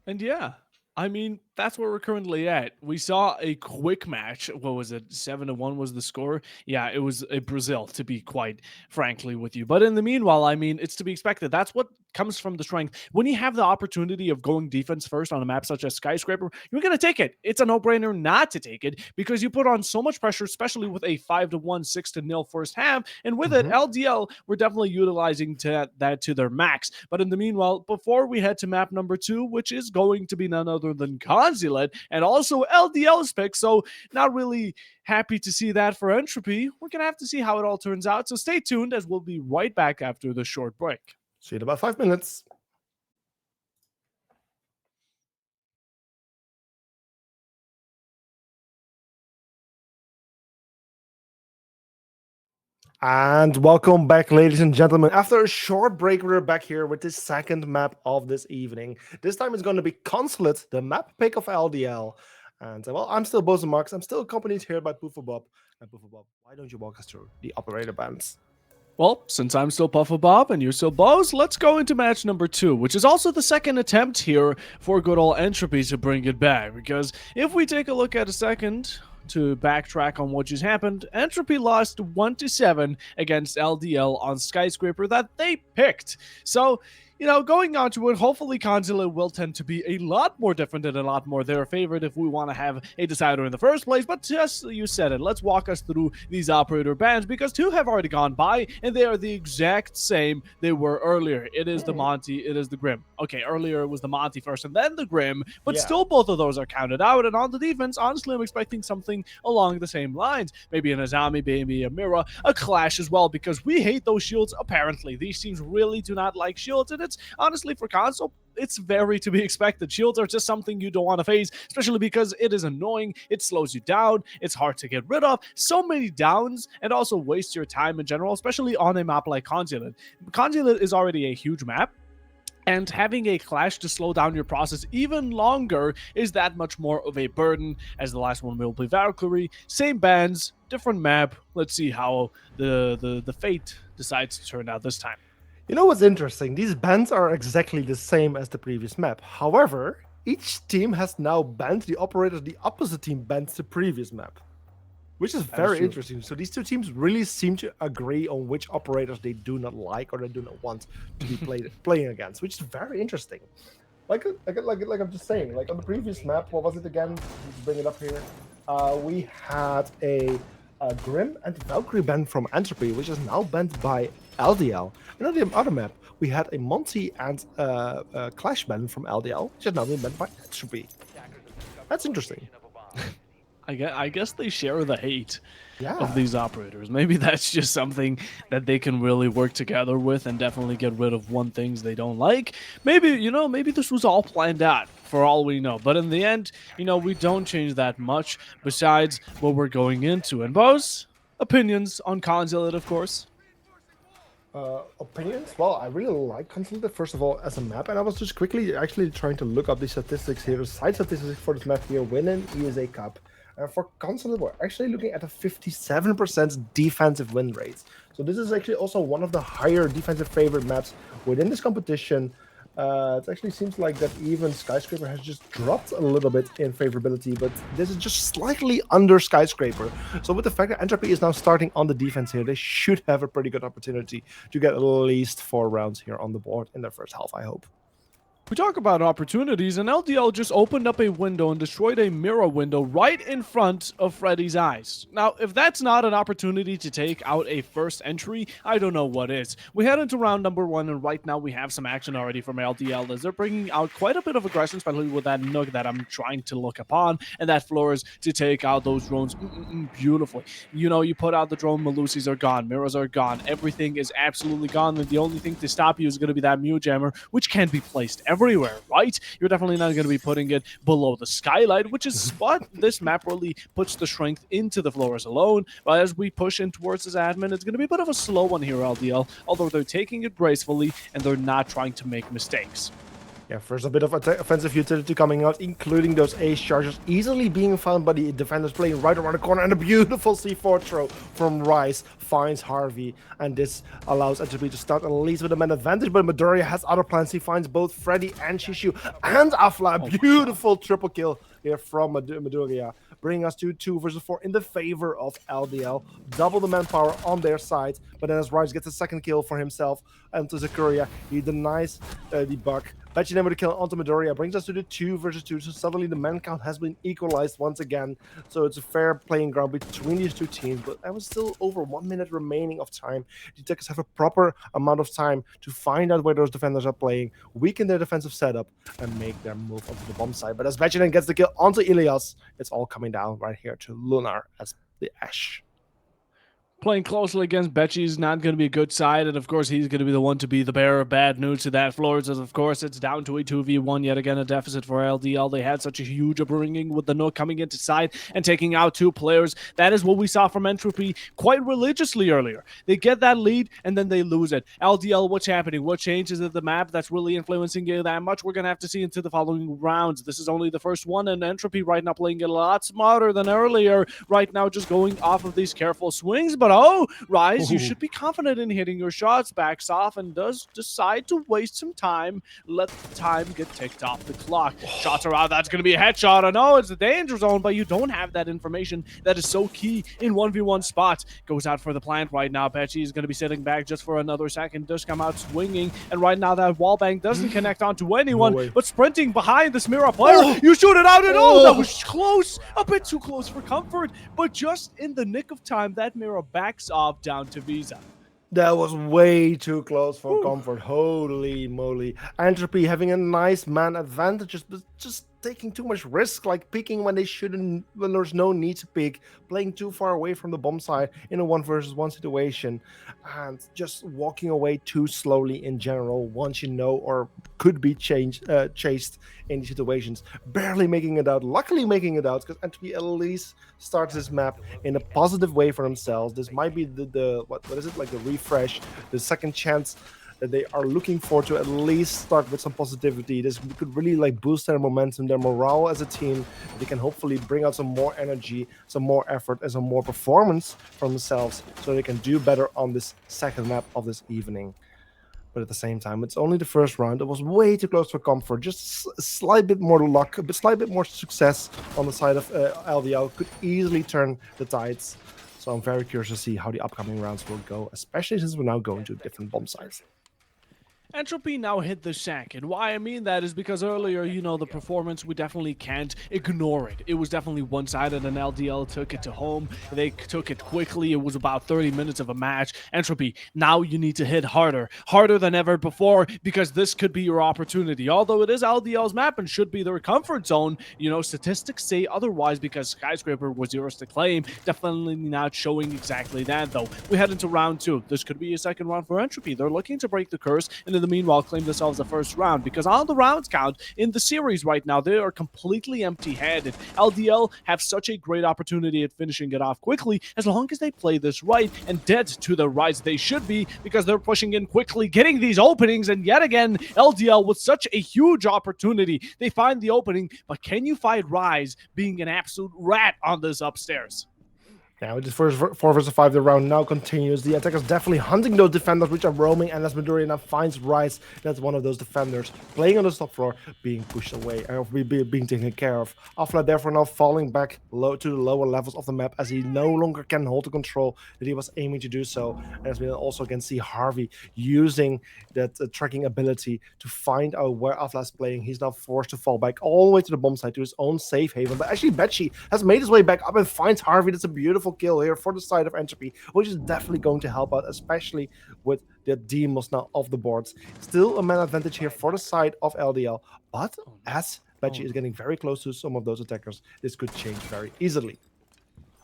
And yeah, I mean, that's where we're currently at. We saw a quick match. What was it? 7-1 was the score. Yeah, it was a Brazil, to be quite frankly with you. But in the meanwhile, I mean, it's to be expected. That's what comes from the strength. When you have the opportunity of going defense first on a map such as Skyscraper, you're going to take it. It's a no-brainer not to take it because you put on so much pressure, especially with a 5-1, 6-0 first half. And with it, LDL, we're definitely utilizing that to their max. But in the meanwhile, before we head to map number 2, which is going to be none other than Consulate and also LDL's pick, so not really happy to see that for Entropy. We're going to have to see how it all turns out. So stay tuned as we'll be right back after the short break. See you in about 5 minutes. And welcome back, ladies and gentlemen. After a short break, we're back here with the second map of this evening. This time it's going to be Consulate, the map pick of LDL. And well, I'm still Bozo Marks. I'm still accompanied here by Puffer Bob. And Puffer Bob, why don't you walk us through the operator bands? Well, since I'm still Puffer Bob and you're still Boz, let's go into match number 2, which is also the second attempt here for good old Entropy to bring it back. Because if we take a look at a second to backtrack on what just happened, Entropy lost 1-7 against LDL on Skyscraper that they picked. So, you know, going on to it, hopefully Consulate will tend to be a lot more different and a lot more their favorite if we want to have a decider in the first place. But just you said it, let's walk us through these operator bands because 2 have already gone by and they are the exact same they were earlier. It is the Monty, it is the Grim. Okay, earlier it was the Monty first and then the Grim, but still both of those are counted out. And on the defense, honestly, I'm expecting something along the same lines. Maybe an Azami, maybe a Mira, a Clash as well, because we hate those shields apparently. These teams really do not like shields, and it's honestly for console, it's very to be expected. Shields are just something you don't want to face, especially because it is annoying, it slows you down, it's hard to get rid of, so many downs, and also waste your time in general, especially on a map like Consulate. Consulate is already a huge map, and having a Clash to slow down your process even longer is that much more of a burden, as the last one will be Valkyrie. Same bands, different map. Let's see how the fate decides to turn out this time. You know what's interesting? These bands are exactly the same as the previous map. However, each team has now banned the operator the opposite team bans the previous map, which is very interesting. So these two teams really seem to agree on which operators they do not like or they do not want to be playing against, which is very interesting. Like I'm just saying, like on the previous map, what was it again? Let's bring it up here. We had a Grim and Valkyrie ban from Entropy, which is now banned by LDL. And on the other map, we had a Monty and Clash ban from LDL, which is now been banned by Entropy. That's interesting. I guess they share the hate of these operators. Maybe that's just something that they can really work together with and definitely get rid of one things they don't like. Maybe, you know, maybe this was all planned out for all we know. But in the end, you know, we don't change that much besides what we're going into. And Bo's opinions on Consulate, of course. Opinions? Well, I really like Consolidated, first of all, as a map, and I was just quickly actually trying to look up the statistics here, the side statistics for this map here, winning ESA Cup. And for Consolidated, we're actually looking at a 57% defensive win rate. So this is actually also one of the higher defensive favorite maps within this competition. It actually seems like that even Skyscraper has just dropped a little bit in favorability, but this is just slightly under Skyscraper. So with the fact that Entropy is now starting on the defense here, they should have a pretty good opportunity to get at least 4 rounds here on the board in their first half, I hope. We talk about opportunities, and LDL just opened up a window and destroyed a mirror window right in front of Freddy's eyes. Now, if that's not an opportunity to take out a first entry, I don't know what is. We head into round number 1, and right now we have some action already from LDL as they're bringing out quite a bit of aggression, especially with that Nook that I'm trying to look upon, and that Flores to take out those drones beautifully. You know, you put out the drone, Malusis are gone, mirrors are gone, everything is absolutely gone, and the only thing to stop you is going to be that Mew Jammer, which can be placed everywhere, right? You're definitely not going to be putting it below the skylight, which is what this map really puts the strength into the Flores alone. But as we push in towards this admin, it's going to be a bit of a slow one here, LDL, although they're taking it gracefully and they're not trying to make mistakes. Yeah, first a bit of offensive utility coming out, including those ace charges easily being found by the defenders playing right around the corner, and a beautiful C4 throw from Rice finds Harvey, and this allows Entropy to start at least with a man advantage, but Midoriya has other plans. He finds both Freddy and Shishu and Afla. A beautiful triple kill here from Midoriya, bringing us to 2 versus 4 in the favor of LDL. Double the manpower on their side, but then as Rice gets a second kill for himself and to Zakuria, he denies the buck. Batchy with a kill onto Midoriya brings us to the 2 versus 2, so suddenly the man count has been equalized once again. So it's a fair playing ground between these two teams, but there was still over 1 minute remaining of time. The Attackers have a proper amount of time to find out where those defenders are playing, weaken their defensive setup, and make their move onto the bomb side. But as Batchy then gets the kill onto Ilias, it's all coming down right here to Lunar as the Ash. Playing closely against Becci is not going to be a good side, and of course he's going to be the one to be the bearer of bad news to that Flores, as of course it's down to a 2v1, yet again a deficit for LDL. They had such a huge upbringing with the Nook coming into side and taking out 2 players. That is what we saw from Entropy quite religiously earlier. They get that lead and then they lose it. LDL, what's happening? What changes at the map that's really influencing you that much? We're going to have to see into the following rounds. This is only the first one, and Entropy right now playing it a lot smarter than earlier. Right now just going off of these careful swings, but oh, Rise, you should be confident in hitting your shots, backs off, and does decide to waste some time. Let the time get ticked off the clock. Shots are out, that's going to be a headshot. I know it's the danger zone, but you don't have that information that is so key in 1v1 spots. Goes out for the plant right now. Petchy is going to be sitting back just for another second. Does come out swinging, and right now that wallbang doesn't connect onto anyone, but sprinting behind this Mira player. You shoot it out, and that was close. A bit too close for comfort, but just in the nick of time, that Mira backs off down to Visa. That was way too close for comfort. Holy moly. Entropy having a nice man advantage, but just taking too much risk, like peeking when they shouldn't, when there's no need to peek, playing too far away from the bomb side in a 1 versus 1 situation, and just walking away too slowly in general once you know or could be chased in these situations. Barely making it out, luckily making it out, because Entropy at least starts this map in a positive way for themselves. This might be the what is it, like the refresh, the second chance that they are looking for to at least start with some positivity. This could really like boost their momentum, their morale as a team. They can hopefully bring out some more energy, some more effort, and some more performance from themselves so they can do better on this second map of this evening. But at the same time, it's only the first round. It was way too close for comfort. Just a slight bit more luck, a slight bit more success on the side of LDL could easily turn the tides. So I'm very curious to see how the upcoming rounds will go, especially since we're now going to different bomb sites. Entropy now hit the sack, and why I mean that is because earlier, you know, the performance, we definitely can't ignore it. It was definitely one-sided, and LDL took it to home. They took it quickly. It was about 30 minutes of a match. Entropy, now you need to hit harder than ever before, because this could be your opportunity. Although it is LDL's map and should be their comfort zone, you know, statistics say otherwise because Skyscraper was yours to claim. Definitely not showing exactly that, though. We head into round 2. This could be a second round for Entropy. They're looking to break the curse, and in the meanwhile claim themselves the first round, because on the rounds count in the series right now, they are completely empty-handed. LDL have such a great opportunity at finishing it off quickly as long as they play this right and dead to the rights they should be, because they're pushing in quickly, getting these openings, and yet again, LDL with such a huge opportunity. They find the opening, but can you fight Rise being an absolute rat on this upstairs? Now, this first 4 versus 5, the round now continues. The attackers definitely hunting those defenders which are roaming, and as Midoriya now finds Rice, that's one of those defenders playing on the top floor, being pushed away, or being taken care of. Afla therefore now falling back low to the lower levels of the map as he no longer can hold the control that he was aiming to do so. And as we also can see Harvey using that tracking ability to find out where Afla is playing, he's now forced to fall back all the way to the bomb site to his own safe haven. But actually, Betchy has made his way back up and finds Harvey. That's a beautiful kill here for the side of Entropy, which is definitely going to help out, especially with the Demos now off the boards. Still a man advantage here for the side of LDL, but as Betchy is getting very close to some of those attackers, this could change very easily.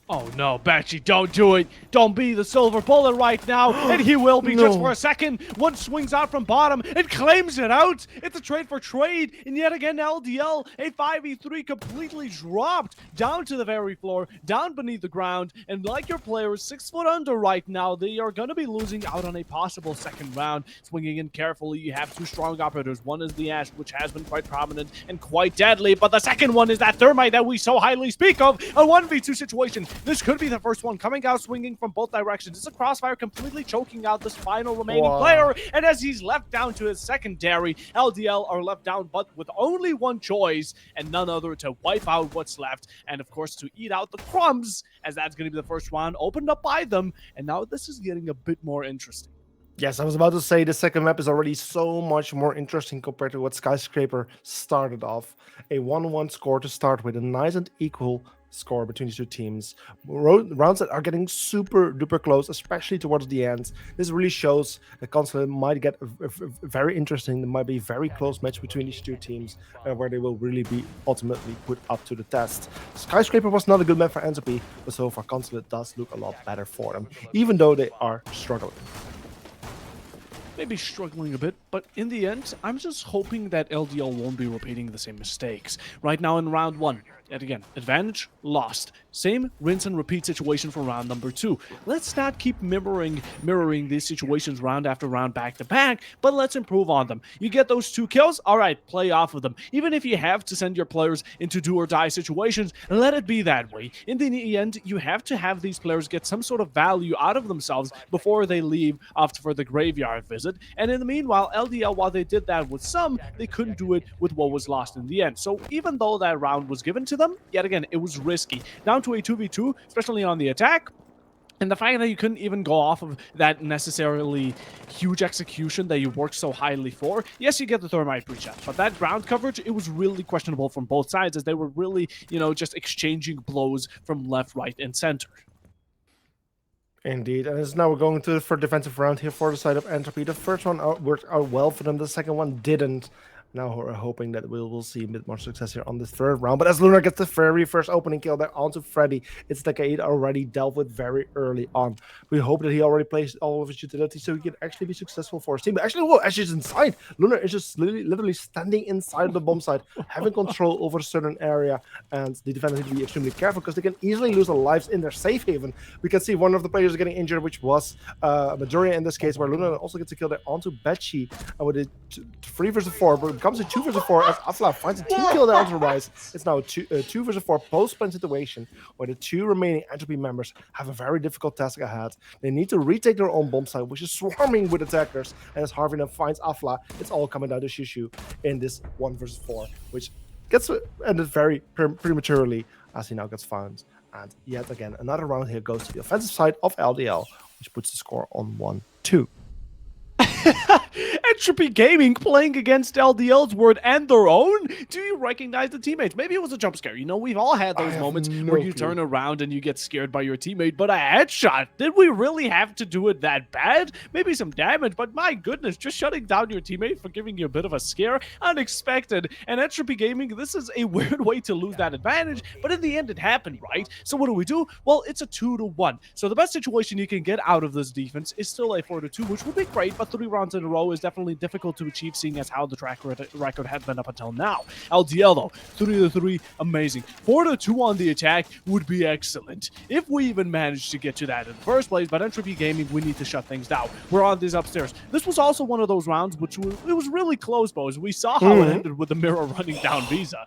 Oh no, Batchy, don't do it. Don't be the silver bullet right now. And he will be just for a second. One swings out from bottom and claims it out. It's a trade for trade. And yet again, LDL, a 5v3 completely dropped down to the very floor, down beneath the ground. And like your players, 6 foot under right now, they are going to be losing out on a possible second round. Swinging in carefully, you have 2 strong operators. One is the Ash, which has been quite prominent and quite deadly. But the second one is that Thermite that we so highly speak of. A 1v2 situation. This could be the first one, coming out swinging from both directions. It's a crossfire completely choking out this final remaining player, and as he's left down to his secondary, LDL are left down but with only one choice, and none other to wipe out what's left, and of course to eat out the crumbs, as that's going to be the first round opened up by them, and now this is getting a bit more interesting. Yes, I was about to say the second map is already so much more interesting compared to what Skyscraper started off. A 1-1 score to start with, a nice and equal score between these two teams. Rounds that are getting super duper close, especially towards the end. This really shows that Consulate might get very interesting. There might be a very close match between these two teams where they will really be ultimately put up to the test. Skyscraper was not a good map for Entropy, but so far Consulate does look a lot better for them, even though they are struggling. Maybe struggling a bit, but in the end, I'm just hoping that LDL won't be repeating the same mistakes. Right now in round 1, yet again, advantage lost. Same rinse and repeat situation for round number 2. Let's not keep mirroring these situations round after round back to back, but let's improve on them. You get those 2 kills, all right, play off of them. Even if you have to send your players into do or die situations, let it be that way. In the end, you have to have these players get some sort of value out of themselves before they leave off for the graveyard visit. And in the meanwhile, LDL, while they did that with some, they couldn't do it with what was lost in the end. So even though that round was given to them, yet again, it was risky. Down to a 2v2, especially on the attack. And the fact that you couldn't even go off of that necessarily huge execution that you worked so highly for. Yes, you get the Thermite breach out, but that ground coverage, it was really questionable from both sides as they were really, just exchanging blows from left, right, and center. Indeed, and now we're going to the third defensive round here for the side of Entropy. The first one worked out well for them, the second one didn't. Now we're hoping that we'll see a bit more success here on the third round. But as Lunar gets the very first opening kill there onto Freddy, it's the Kaid already dealt with very early on. We hope that he already plays all of his utility so he can actually be successful for his team. But actually, whoa, as he's inside, Lunar is just literally standing inside the bomb site, having control over a certain area. And the defenders need to be extremely careful because they can easily lose their lives in their safe haven. We can see one of the players getting injured, which was Midoriya in this case, where Lunar also gets a kill there onto Betchy. And with a 3 versus 4, but comes to 2 versus 4 as Afla finds a team kill there onto Rise. It's now a 2 versus 4 post-plan situation where the 2 remaining Entropy members have a very difficult task ahead. They need to retake their own bomb site, which is swarming with attackers. And as Harvey now finds Afla, it's all coming down to Shushu in this 1 versus 4, which gets ended very prematurely as he now gets found. And yet again, another round here goes to the offensive side of LDL, which puts the score on 1-2. Entropy Gaming playing against LDL's word and their own? Do you recognize the teammates? Maybe it was a jump scare. We've all had those moments where you turn around and you get scared by your teammate, but a headshot? Did we really have to do it that bad? Maybe some damage, but my goodness, just shutting down your teammate for giving you a bit of a scare? Unexpected. And Entropy Gaming, this is a weird way to lose that advantage, but in the end it happened, right? So what do? Well, it's a 2-1. So the best situation you can get out of this defense is still a 4-2, which would be great, but 3 rounds in a row is definitely exceptionally difficult to achieve, seeing as how the track record had been up until now. LDL, though, 3-3, amazing. 4-2 on the attack would be excellent if we even managed to get to that in the first place, but Entropy Gaming, we need to shut things down. We're on this upstairs. This was also one of those rounds which was really close, boys. We saw how it ended with the mirror running down Visa.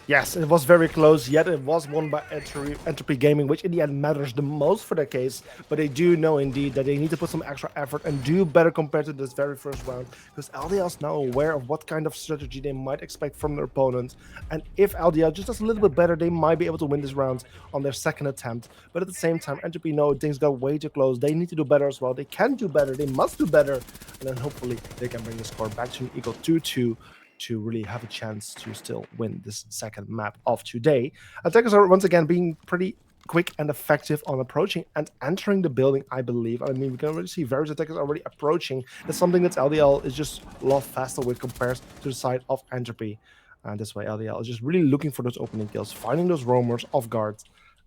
Yes, it was very close, yet it was won by Entropy Gaming, which in the end matters the most for their case. But they do know indeed that they need to put some extra effort and do better compared to this very first round, because LDL is now aware of what kind of strategy they might expect from their opponent. And if LDL just does a little bit better, they might be able to win this round on their second attempt. But at the same time, Entropy know things got way too close. They need to do better as well. They can do better. They must do better. And then hopefully they can bring the score back to an equal 2-2. To really have a chance to still win this second map of today. Attackers are once again being pretty quick and effective on approaching and entering the building, I believe. I mean, we can already see various attackers already approaching. That's something that LDL is just a lot faster with compared to the side of Entropy. And this way, LDL is just really looking for those opening kills, finding those roamers off guard,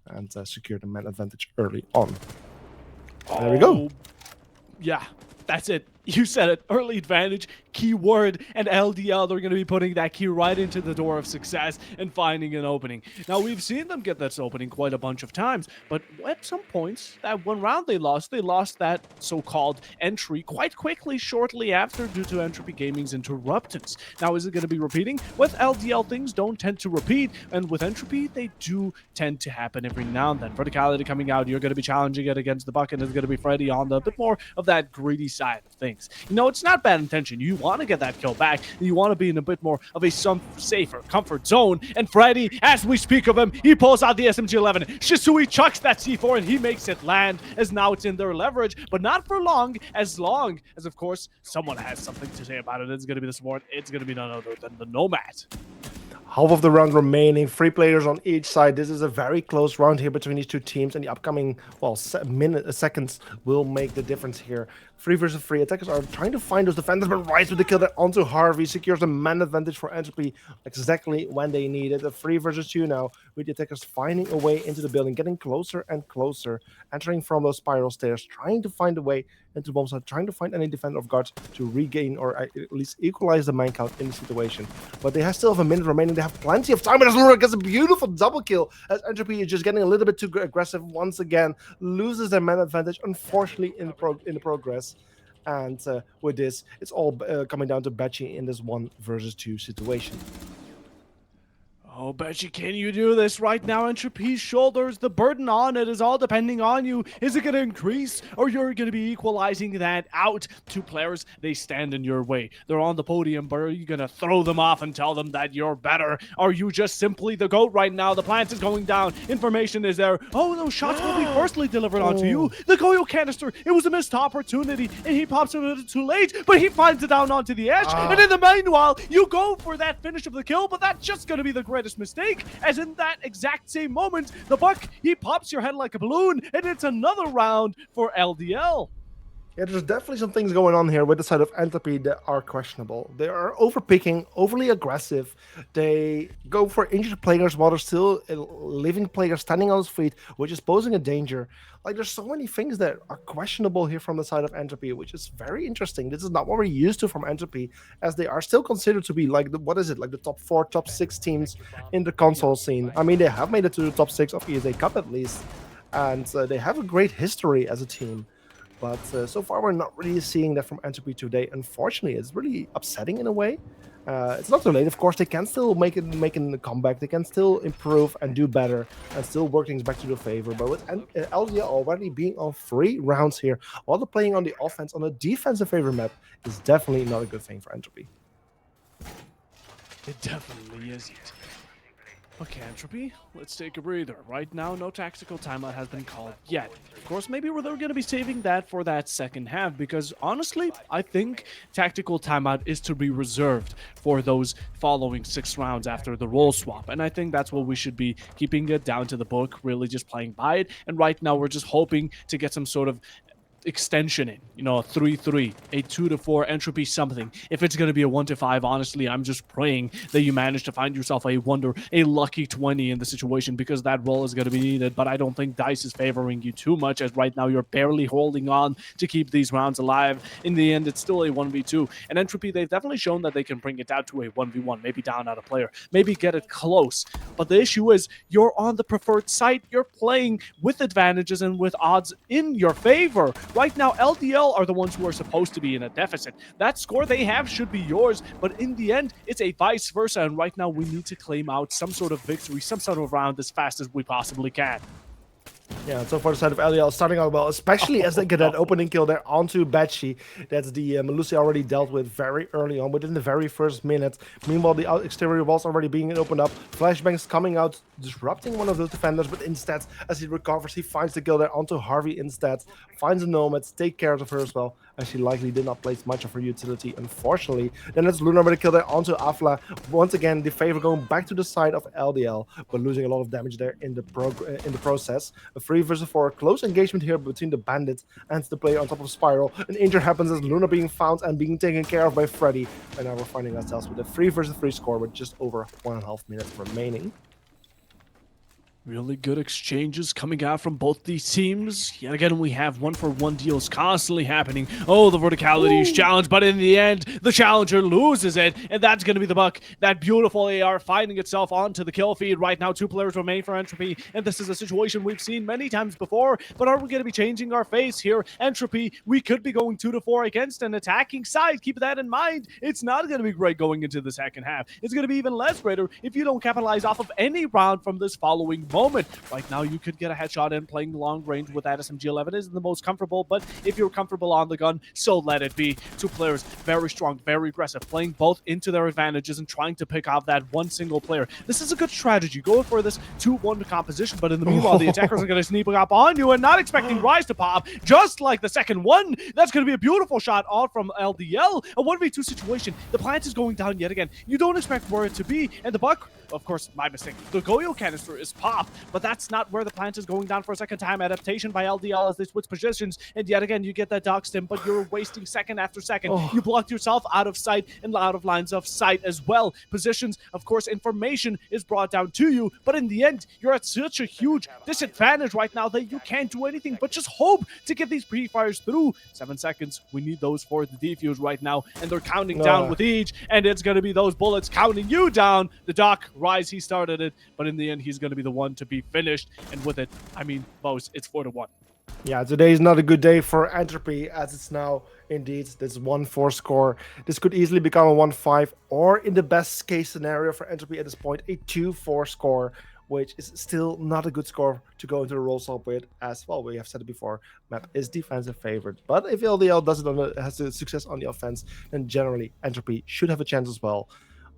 and secure the man advantage early on. There we go. Yeah, that's it. You said it. Early advantage, keyword, and LDL, they're going to be putting that key right into the door of success and finding an opening. Now, we've seen them get this opening quite a bunch of times, but at some points, that one round they lost that so-called entry quite quickly shortly after due to Entropy Gaming's interruptance. Now, is it going to be repeating? With LDL, things don't tend to repeat, and with Entropy, they do tend to happen every now and then. Verticality coming out, you're going to be challenging it against the bucket, it's going to be Freddy on the bit more of that greedy side of things. You know, it's not bad intention. You want to get that kill back. You want to be in a bit more of a safer comfort zone. And Freddy, as we speak of him, he pulls out the SMG-11. Shisui chucks that C4 and he makes it land, as now it's in their leverage, but not for long as, of course, someone has something to say about it. It's going to be the support. It's going to be none other than the Nomad. Half of the round remaining, 3 players on each side. This is a very close round here between these two teams, and the upcoming, well, seconds will make the difference here. 3 versus 3. Attackers are trying to find those defenders, but Rice with the kill there onto Harvey secures the man advantage for Entropy exactly when they need it. A 3 versus 2 now, with the attackers finding a way into the building, getting closer and closer, entering from those spiral stairs, trying to find a way into the bomb site, trying to find any defender of guards to regain or at least equalize the man count in the situation. But they still have a minute remaining. They have plenty of time, but as Lura gets a beautiful double kill, as Entropy is just getting a little bit too aggressive once again, loses their man advantage, unfortunately, in the progress. And with this, it's all coming down to Betchy in this 1 versus 2 situation. Oh, Betchy, can you do this right now? Entropy's shoulders, the burden on it is all depending on you. Is it going to increase, or you're going to be equalizing that out? 2 players, they stand in your way. They're on the podium, but are you going to throw them off and tell them that you're better? Are you just simply the GOAT right now? The plant is going down. Information is there. Oh, those shots will be firstly delivered onto you. The Goyo canister, it was a missed opportunity, and he pops it a little too late, but he finds it down onto the edge. And in the meanwhile, you go for that finish of the kill, but that's just going to be the greatest mistake, as in that exact same moment, the buck, he pops your head like a balloon, and it's another round for LDL. Yeah, there's definitely some things going on here with the side of Entropy that are questionable. They are overpicking, overly aggressive. They go for injured players while there's still a living player standing on his feet, which is posing a danger. Like, there's so many things that are questionable here from the side of Entropy, which is very interesting. This is not what we're used to from Entropy, as they are still considered to be like the top 4, top 6 teams in the console scene. I mean, they have made it to the top 6 of ESA Cup at least, and they have a great history as a team. But so far, we're not really seeing that from Entropy today. Unfortunately, it's really upsetting in a way. It's not too late. Of course, they can still make a comeback. They can still improve and do better and still work things back to their favor. But with LDL already being on 3 rounds here, while they're playing on the offense, on a defensive favor map, is definitely not a good thing for Entropy. It definitely isn't. Okay, Entropy, let's take a breather. Right now, no tactical timeout has been called yet. Of course, maybe they're going to be saving that for that second half, because honestly, I think tactical timeout is to be reserved for those following 6 rounds after the role swap. And I think that's what we should be keeping it down to the book, really just playing by it. And right now, we're just hoping to get some sort of extension in, a 3-3, a 2-4, Entropy something. If it's going to be a 1-5, honestly, I'm just praying that you manage to find yourself a wonder, a lucky 20 in the situation, because that roll is going to be needed. But I don't think Dice is favoring you too much, as right now you're barely holding on to keep these rounds alive. In the end, it's still a 1v2. And Entropy, they've definitely shown that they can bring it down to a 1v1, maybe down out a player, maybe get it close. But the issue is you're on the preferred site, you're playing with advantages and with odds in your favor. Right now, LDL are the ones who are supposed to be in a deficit. That score they have should be yours, but in the end, it's a vice versa, and right now we need to claim out some sort of victory, some sort of round as fast as we possibly can. Yeah, so for the side of LDL, starting out well, especially as they get that opening kill there onto Batchy. That's the Melusi already dealt with very early on, within the very first minute. Meanwhile, the exterior walls already being opened up. Flashbangs coming out, disrupting one of those defenders, but instead, as he recovers, he finds the kill there onto Harvey instead. Finds a Nomad, take care of her as well, as she likely did not place much of her utility, unfortunately. Then it's Luna with a kill there onto Afla. Once again, the favor going back to the side of LDL, but losing a lot of damage there in the process. A 3-4 close engagement here between the bandits and the player on top of Spiral. An injury happens as Luna being found and being taken care of by Freddy. And now we're finding ourselves with a 3-3 score with just over 1.5 minutes remaining. Really good exchanges coming out from both these teams. Yet again, we have 1-for-1 deals constantly happening. Oh, the verticality is challenged, but in the end, the challenger loses it, and that's going to be the buck. That beautiful AR finding itself onto the kill feed. Right now, 2 players remain for Entropy, and this is a situation we've seen many times before, but are we going to be changing our face here? Entropy, we could be going 2-4 against an attacking side. Keep that in mind. It's not going to be great going into the second half. It's going to be even less greater if you don't capitalize off of any round from this following moment. Right now, you could get a headshot in. Playing long range with that SMG-11 isn't the most comfortable, but if you're comfortable on the gun, so let it be. 2 players, very strong, very aggressive, playing both into their advantages and trying to pick off that one single player. This is a good strategy. Go for this 2-1 composition, but in the meanwhile, the attackers are going to sneak up on you and not expecting Rise to pop, just like the second one. That's going to be a beautiful shot all from LDL. A 1v2 situation. The plant is going down yet again. You don't expect where it to be, and the buck, of course, my mistake. The Goyo canister is popped, but that's not where the plant is going down for a second time. Adaptation by LDL as they switch positions, and yet again, you get that dog stim, but you're wasting second after second. You blocked yourself out of sight and out of lines of sight as well. Positions, of course, information is brought down to you, but in the end, you're at such a huge disadvantage right now that you can't do anything but just hope to get these pre-fires through. 7 seconds, we need those for the defuse right now, and they're counting down with each, and it's going to be those bullets counting you down. The Doc, Rise, he started it, but in the end, he's going to be the one to be finished, and with it, I mean, Bose, it's 4-1. Yeah, today is not a good day for Entropy, as it's now indeed this 1-4 score. This could easily become a 1-5, or in the best case scenario for Entropy at this point, a 2-4 score, which is still not a good score to go into the roll stop with. As well, we have said it before, map is defensive favored, but if LDL does it has the success on the offense, then generally Entropy should have a chance as well.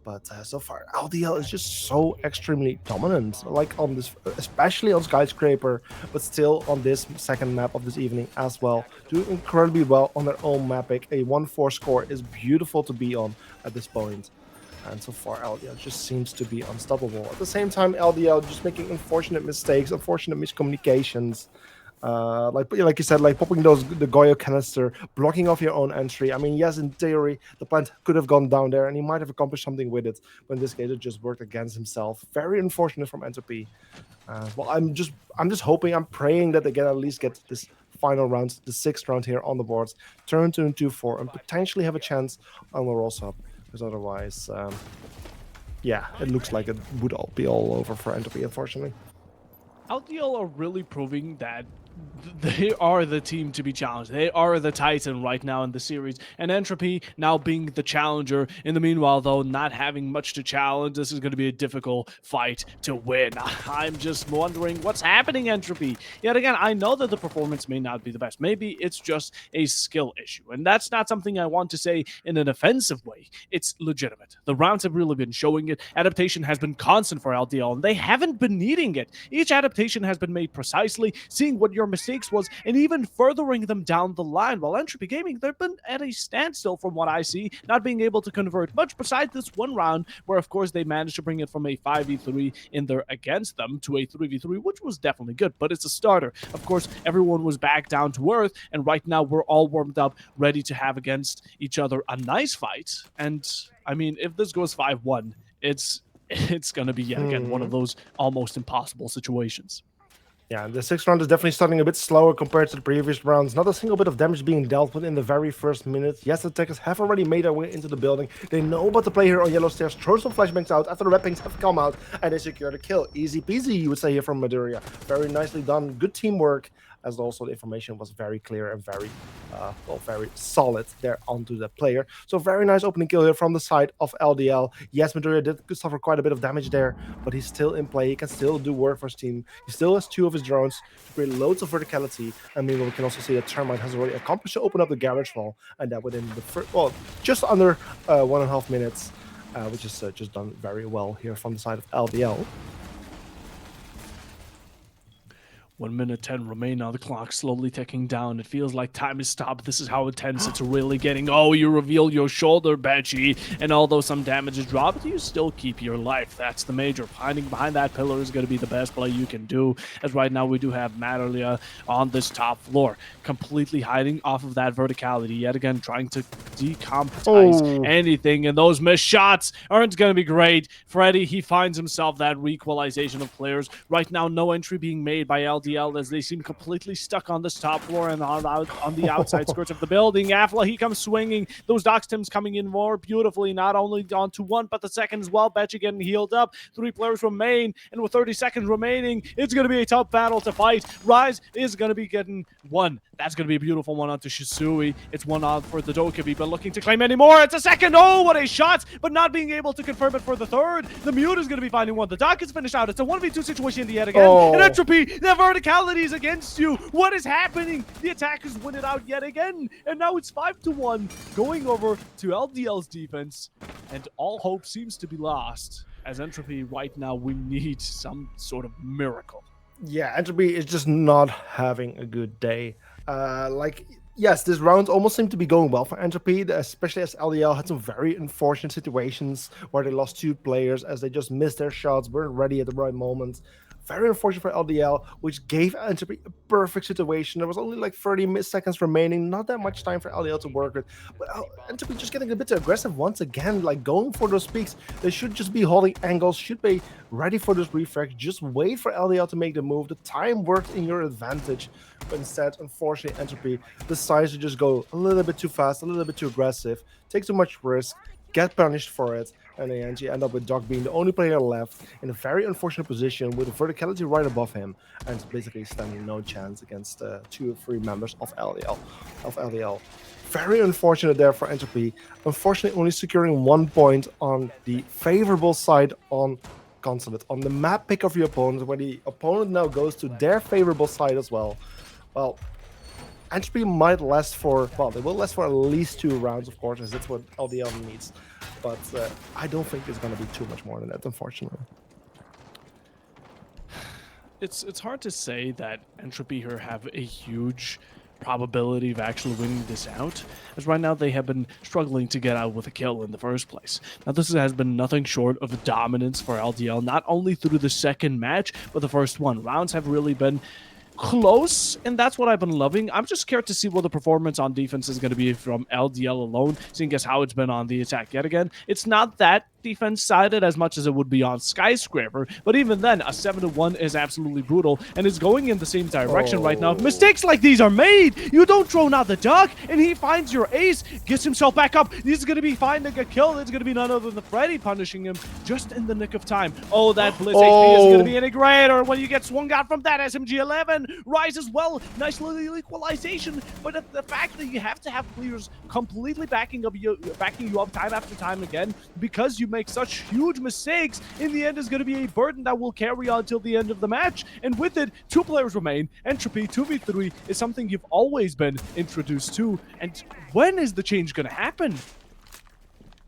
But so far, LDL is just so extremely dominant, like on this, especially on Skyscraper, but still on this second map of this evening as well. Doing incredibly well on their own map pick. A 1-4 score is beautiful to be on at this point. And so far, LDL just seems to be unstoppable. At the same time, LDL just making unfortunate mistakes, unfortunate miscommunications. Like you said, like popping the Goyo canister, blocking off your own entry. I mean, yes, in theory, the plant could have gone down there and he might have accomplished something with it, but in this case, it just worked against himself. Very unfortunate from Entropy. Well, I'm just hoping, I'm praying that they can at least get this final round, the 6th round here on the boards, turn to a 2-4, and potentially have a chance on the roll up. Because otherwise, yeah, it looks like it would all be all over for Entropy, unfortunately. LDL are really proving that they are the team to be challenged. They are the Titan right now in the series. And Entropy now being the challenger. In the meanwhile, though, not having much to challenge, this is going to be a difficult fight to win. I'm just wondering what's happening, Entropy. Yet again, I know that the performance may not be the best. Maybe it's just a skill issue. And that's not something I want to say in an offensive way. It's legitimate. The rounds have really been showing it. Adaptation has been constant for LDL, and they haven't been needing it. Each adaptation has been made precisely, seeing what you're your mistakes was and even furthering them down the line. While Entropy Gaming, they've been at a standstill from what I see, not being able to convert much besides this one round where, of course, they managed to bring it from a 5v3 in there against them to a 3v3, which was definitely good, but it's a starter. Of course, everyone was back down to earth, and right now we're all warmed up, ready to have against each other a nice fight. And I mean, if this goes 5-1, it's going to be yet again one of those almost impossible situations. Yeah, the 6th round is definitely starting a bit slower compared to the previous rounds. Not a single bit of damage being dealt with in the very first minute. Yes, the attackers have already made their way into the building. They know what to play here on yellow stairs. Throw some flashbangs out after the red pings have come out, and they secure the kill. Easy peasy, you would say here from Maduria. Very nicely done. Good teamwork, as also the information was very clear and very, very solid there onto the player. So very nice opening kill here from the side of LDL. Yes, Maduria did suffer quite a bit of damage there, but he's still in play. He can still do work for his team. He still has 2 of his drones to create loads of verticality. And meanwhile, we can also see that Termite has already accomplished to open up the garage wall, and that within the first, well, just under 1.5 minutes, which is just done very well here from the side of LDL. 1 minute 10 remain on the clock, slowly ticking down. It feels like time is stopped. This is how intense it's really getting. Oh, you reveal your shoulder, Betchy, and although some damage is dropped, you still keep your life. That's the major. Hiding behind that pillar is going to be the best play you can do, as right now we do have Mattalia on this top floor, completely hiding off of that verticality, yet again trying to decompetize anything, and those missed shots aren't going to be great. Freddy, he finds himself that re-equalization of players. Right now, no entry being made by LDL, as they seem completely stuck on this top floor and on the outside skirts of the building. Afla, he comes swinging. Those Dox Tims coming in more beautifully, not only onto one, but the second as well. Betchy getting healed up. 3 players remain, and with 30 seconds remaining, it's going to be a tough battle to fight. Rise is going to be getting one. That's going to be a beautiful one onto Shisui. It's one on for the Dokkaebi, but looking to claim any more. It's a second. Oh, what a shot, but not being able to confirm it for the third. The Mute is going to be finding one. The Doc is finished out. It's a 1v2 situation yet again. And Entropy, the verticalities against you. What is happening? The attackers win it out yet again, and now it's 5-1 going over to LDL's defense, and all hope seems to be lost. As Entropy right now, we need some sort of miracle. Yeah, Entropy is just not having a good day. Yes, this round almost seemed to be going well for Entropy, especially as LDL had some very unfortunate situations where they lost 2 players as they just missed their shots, weren't ready at the right moment. Very unfortunate for LDL, which gave Entropy a perfect situation. There was only like 30 seconds remaining, not that much time for LDL to work with. But Entropy just getting a bit too aggressive once again, like going for those peaks. They should just be holding angles, should be ready for this refrag. Just wait for LDL to make the move. The time worked in your advantage. But instead, unfortunately, Entropy decides to just go a little bit too fast, a little bit too aggressive, take too much risk, get punished for it. And in the end, you end up with Doc being the only player left in a very unfortunate position with a verticality right above him, and basically standing no chance against 2 or 3 members of LDL. Very unfortunate there for Entropy. Unfortunately, only securing 1 point on the favorable side on Consulate. On the map pick of your opponent, where the opponent now goes to their favorable side as well. Well, Entropy might last for, well, they will last for at least 2 rounds, of course, as that's what LDL needs. But I don't think it's going to be too much more than that, unfortunately. It's hard to say that Entropy here have a huge probability of actually winning this out, as right now they have been struggling to get out with a kill in the first place. Now, this has been nothing short of dominance for LDL, not only through the second match, but the first one. Rounds have really been close, and that's what I've been loving. I'm just scared to see what the performance on defense is going to be from LDL alone, seeing as how it's been on the attack yet again. It's not that defense sided as much as it would be on Skyscraper, but even then, a 7-1 is absolutely brutal, and it's going in the same direction right now. If mistakes like these are made, you don't drone out the Doc, and he finds your ace, gets himself back up. He's going to be finding a kill. It's going to be none other than Freddy punishing him just in the nick of time. Oh, that Blitz HP is going to be any greater when you get swung out from that SMG-11. Rise as well. Nice little equalization, but the fact that you have to have players completely backing you up time after time again, because you make such huge mistakes, in the end is going to be a burden that will carry on till the end of the match. And with it, 2 players remain. Entropy 2v3 is something you've always been introduced to. And when is the change going to happen?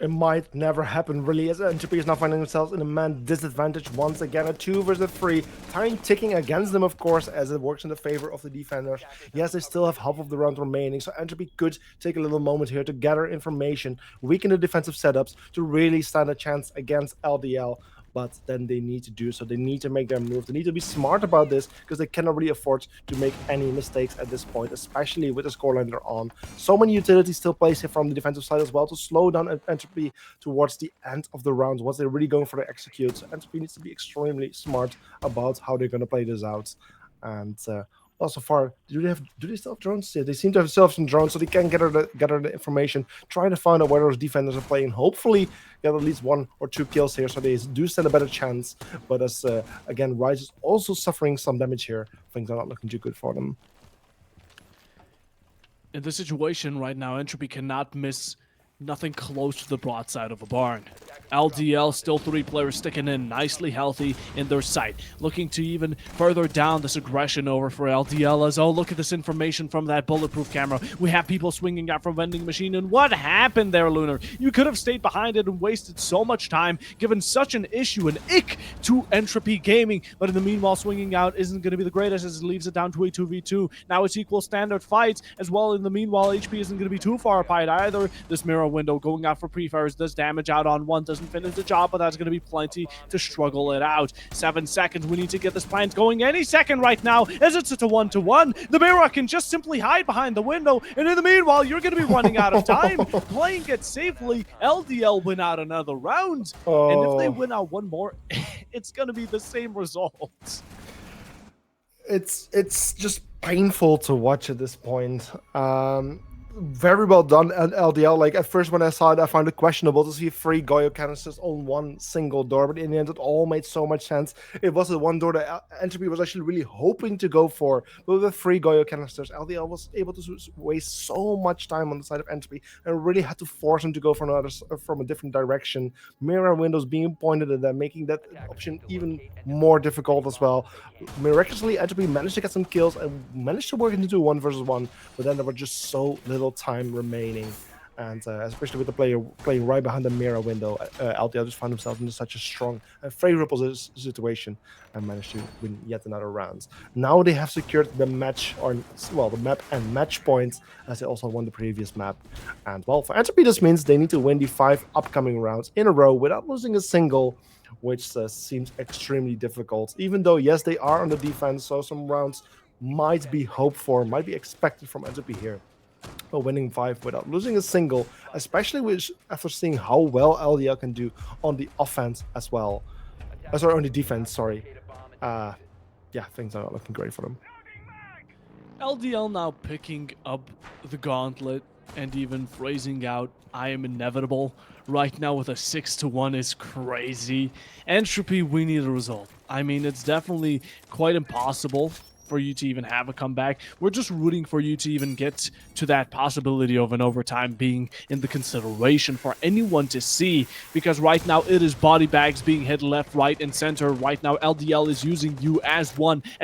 It might never happen, really, as Entropy is now finding themselves in a man disadvantage once again. A 2 versus 3. Time ticking against them, of course, as it works in the favor of the defenders. Yes, they still have half of the round remaining, so Entropy could take a little moment here to gather information, weaken the defensive setups to really stand a chance against LDL. But then they need to do so. They need to make their move. They need to be smart about this because they cannot really afford to make any mistakes at this point, especially with the scoreline they're on. So many utilities still placed here from the defensive side as well to slow down Entropy towards the end of the rounds once they're really going for the execute. So Entropy needs to be extremely smart about how they're going to play this out. And well, so far, do they still have drones? Yeah, they seem to have still have some drones, so they can gather the information, try to find out where those defenders are playing. Hopefully, get at least 1 or 2 kills here, so they do stand a better chance. But as again, Rise is also suffering some damage here. Things are not looking too good for them. In this situation right now, Entropy cannot miss nothing close to the broadside of a barn. LDL still 3 players sticking in nicely healthy in their sight. Looking to even further down this aggression over for LDL as, oh, look at this information from that bulletproof camera. We have people swinging out from vending machine, and what happened there, Lunar? You could have stayed behind it and wasted so much time, given such an issue, an ick to Entropy Gaming. But in the meanwhile, swinging out isn't going to be the greatest as it leaves it down to a 2v2. Now it's equal standard fights as well. In the meanwhile, HP isn't going to be too far apart either. This mirror window going out for pre-fires does damage out on one, doesn't finish the job, but that's going to be plenty to struggle it out. 7 seconds, we need to get this plant going any second right now, as it's at a 1-to-1. The mirror can just simply hide behind the window, and in the meanwhile, you're going to be running out of time. Playing it safely, LDL win out another round, and if they win out one more, it's going to be the same result. It's just painful to watch at this point. Very well done at LDL. Like, at first when I saw it, I found it questionable to see 3 Goyo canisters on one single door, but in the end it all made so much sense. It was the one door that Entropy was actually really hoping to go for, but with the 3 Goyo canisters, LDL was able to waste so much time on the side of Entropy and really had to force him to go from a different direction. Mirror windows being pointed at them, making that option even more difficult as well. Miraculously, Entropy managed to get some kills and managed to work into 1 versus 1, but then there were just so little time remaining, and especially with the player playing right behind the mirror window, LDL just found himself in such a strong and favorable situation and managed to win yet another round. Now they have secured the match, or well, the map and match points, as they also won the previous map. And well, for Entropy, this means they need to win the 5 upcoming rounds in a row without losing a single, which seems extremely difficult. Even though, yes, they are on the defense, so some rounds might be hoped for, might be expected from Entropy here. But winning 5 without losing a single, especially after seeing how well LDL can do on the offense as well. Sorry, on the defense, sorry. Yeah, things are not looking great for them. LDL now picking up the gauntlet and even phrasing out, I am inevitable. Right now with a 6-1 is crazy. Entropy, we need a result. I mean, it's definitely quite impossible for you to even have a comeback. We're just rooting for you to even get to that possibility of an overtime being in the consideration for anyone to see, because right now it is body bags being hit left, right, and center. Right now LDL is using you as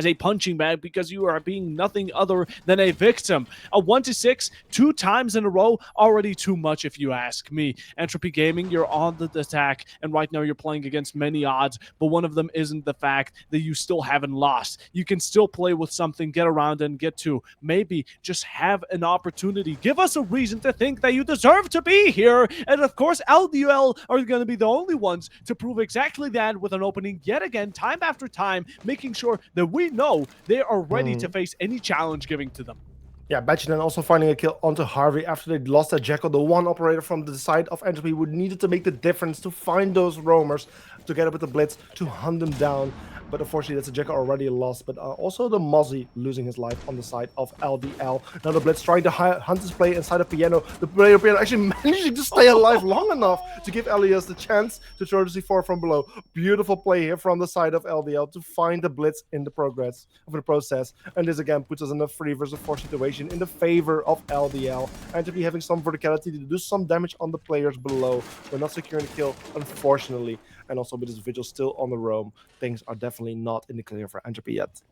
a punching bag because you are being nothing other than a victim. A 1-6 2 times in a row, already too much if you ask me. Entropy Gaming, you're on the attack, and right now you're playing against many odds, but one of them isn't the fact that you still haven't lost. You can still play with something, get around and get to. Maybe just have an opportunity. Give us a reason to think that you deserve to be here. And of course, LDL are going to be the only ones to prove exactly that with an opening yet again, time after time, making sure that we know they are ready to face any challenge giving to them. Yeah, Badger also finding a kill onto Harvey after they lost a Jekyll, the one operator from the side of Entropy who needed to make the difference to find those roamers, together with the Blitz, to hunt them down. But unfortunately, that's a Jekyll already lost. But also the Mozzie losing his life on the side of LDL. Now the Blitz trying to hunt his play inside of Piano. The player Piano actually managing to stay alive long enough to give Elias the chance to throw the C4 from below. Beautiful play here from the side of LDL to find the Blitz in the process. And this again puts us in a 3 versus 4 situation in the favor of LDL. Entropy having some verticality to do some damage on the players below. We're not securing the kill, unfortunately. And also with this Vigil still on the roam, things are definitely not in the clear for Entropy yet.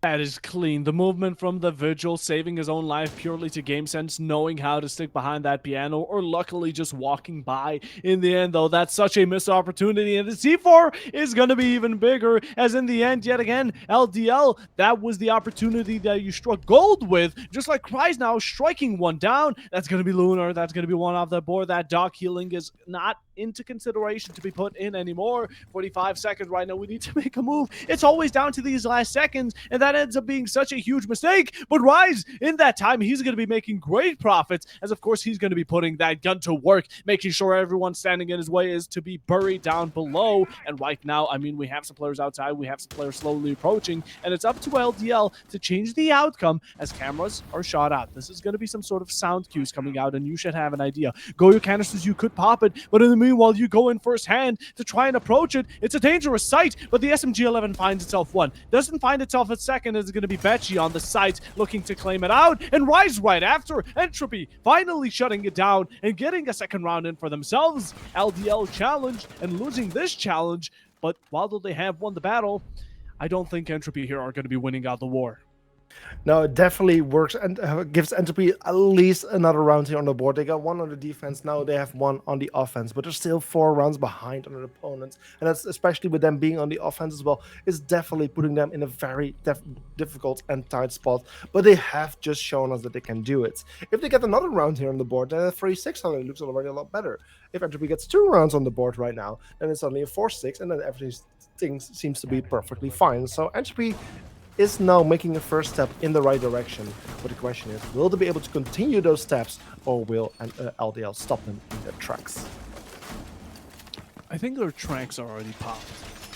That is clean. The movement from the Vigil, saving his own life purely to game sense, knowing how to stick behind that piano, or luckily just walking by. In the end, though, that's such a missed opportunity, and the C4 is going to be even bigger, as in the end, yet again, LDL, that was the opportunity that you struck gold with, just like Cries now striking one down. That's going to be Lunar. That's going to be one off the board. That dock healing is not into consideration to be put in anymore. 45 seconds right now. We need to make a move. It's always down to these last seconds, and that ends up being such a huge mistake. But Rise, in that time, he's going to be making great profits, as of course he's going to be putting that gun to work, making sure everyone standing in his way is to be buried down below. And right now, I mean, we have some players outside, we have some players slowly approaching, and it's up to LDL to change the outcome as cameras are shot out. This is going to be some sort of sound cues coming out, and you should have an idea. Go your canisters, you could pop it, but in the meanwhile, you go in first hand to try and approach it. It's a dangerous sight, but the SMG-11 finds itself one. Doesn't find itself a second, as it's going to be Betchy on the site looking to claim it out, and Rise right after. Entropy finally shutting it down and getting a second round in for themselves. LDL challenged and losing this challenge, but while they have won the battle, I don't think Entropy here are going to be winning out the war. No, it definitely works and gives Entropy at least another round here on the board. They got one on the defense, now they have one on the offense, but they're still 4 rounds behind on their opponents. And that's especially with them being on the offense as well, is definitely putting them in a very difficult and tight spot. But they have just shown us that they can do it. If they get another round here on the board, then a 3-6 looks already a lot better. If Entropy gets 2 rounds on the board right now, then it's only a 4-6, and then everything seems to be perfectly fine. So Entropy is now making a first step in the right direction. But the question is, will they be able to continue those steps, or will LDL stop them in their tracks? I think their tracks are already popped.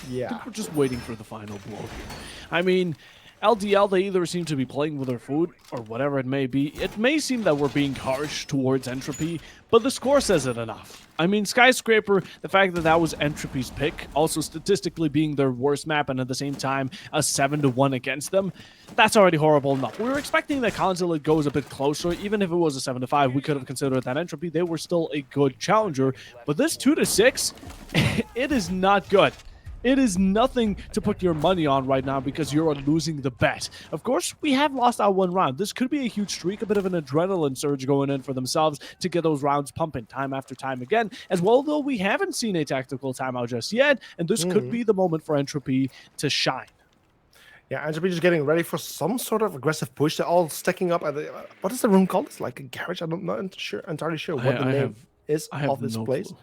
Yeah. I think we're just waiting for the final blow here. I mean, LDL, they either seem to be playing with their food or whatever it may be. It may seem that we're being harsh towards Entropy, but the score says it enough. I mean, Skyscraper, the fact that that was Entropy's pick, also statistically being their worst map and at the same time a 7-1 against them, that's already horrible enough. We were expecting that Consulate goes a bit closer. Even if it was a 7-5, we could have considered that Entropy. They were still a good challenger, but this 2-6, it is not good. It is nothing to put your money on right now because you're losing the bet. Of course, we have lost our 1 round. This could be a huge streak, a bit of an adrenaline surge going in for themselves to get those rounds pumping time after time again. As well, though, we haven't seen a tactical timeout just yet, and this could be the moment for Entropy to shine. Yeah, Entropy just getting ready for some sort of aggressive push. They're all stacking up at the, what is the room called? It's like a garage. I'm not entirely sure what the name is of this place. Clue.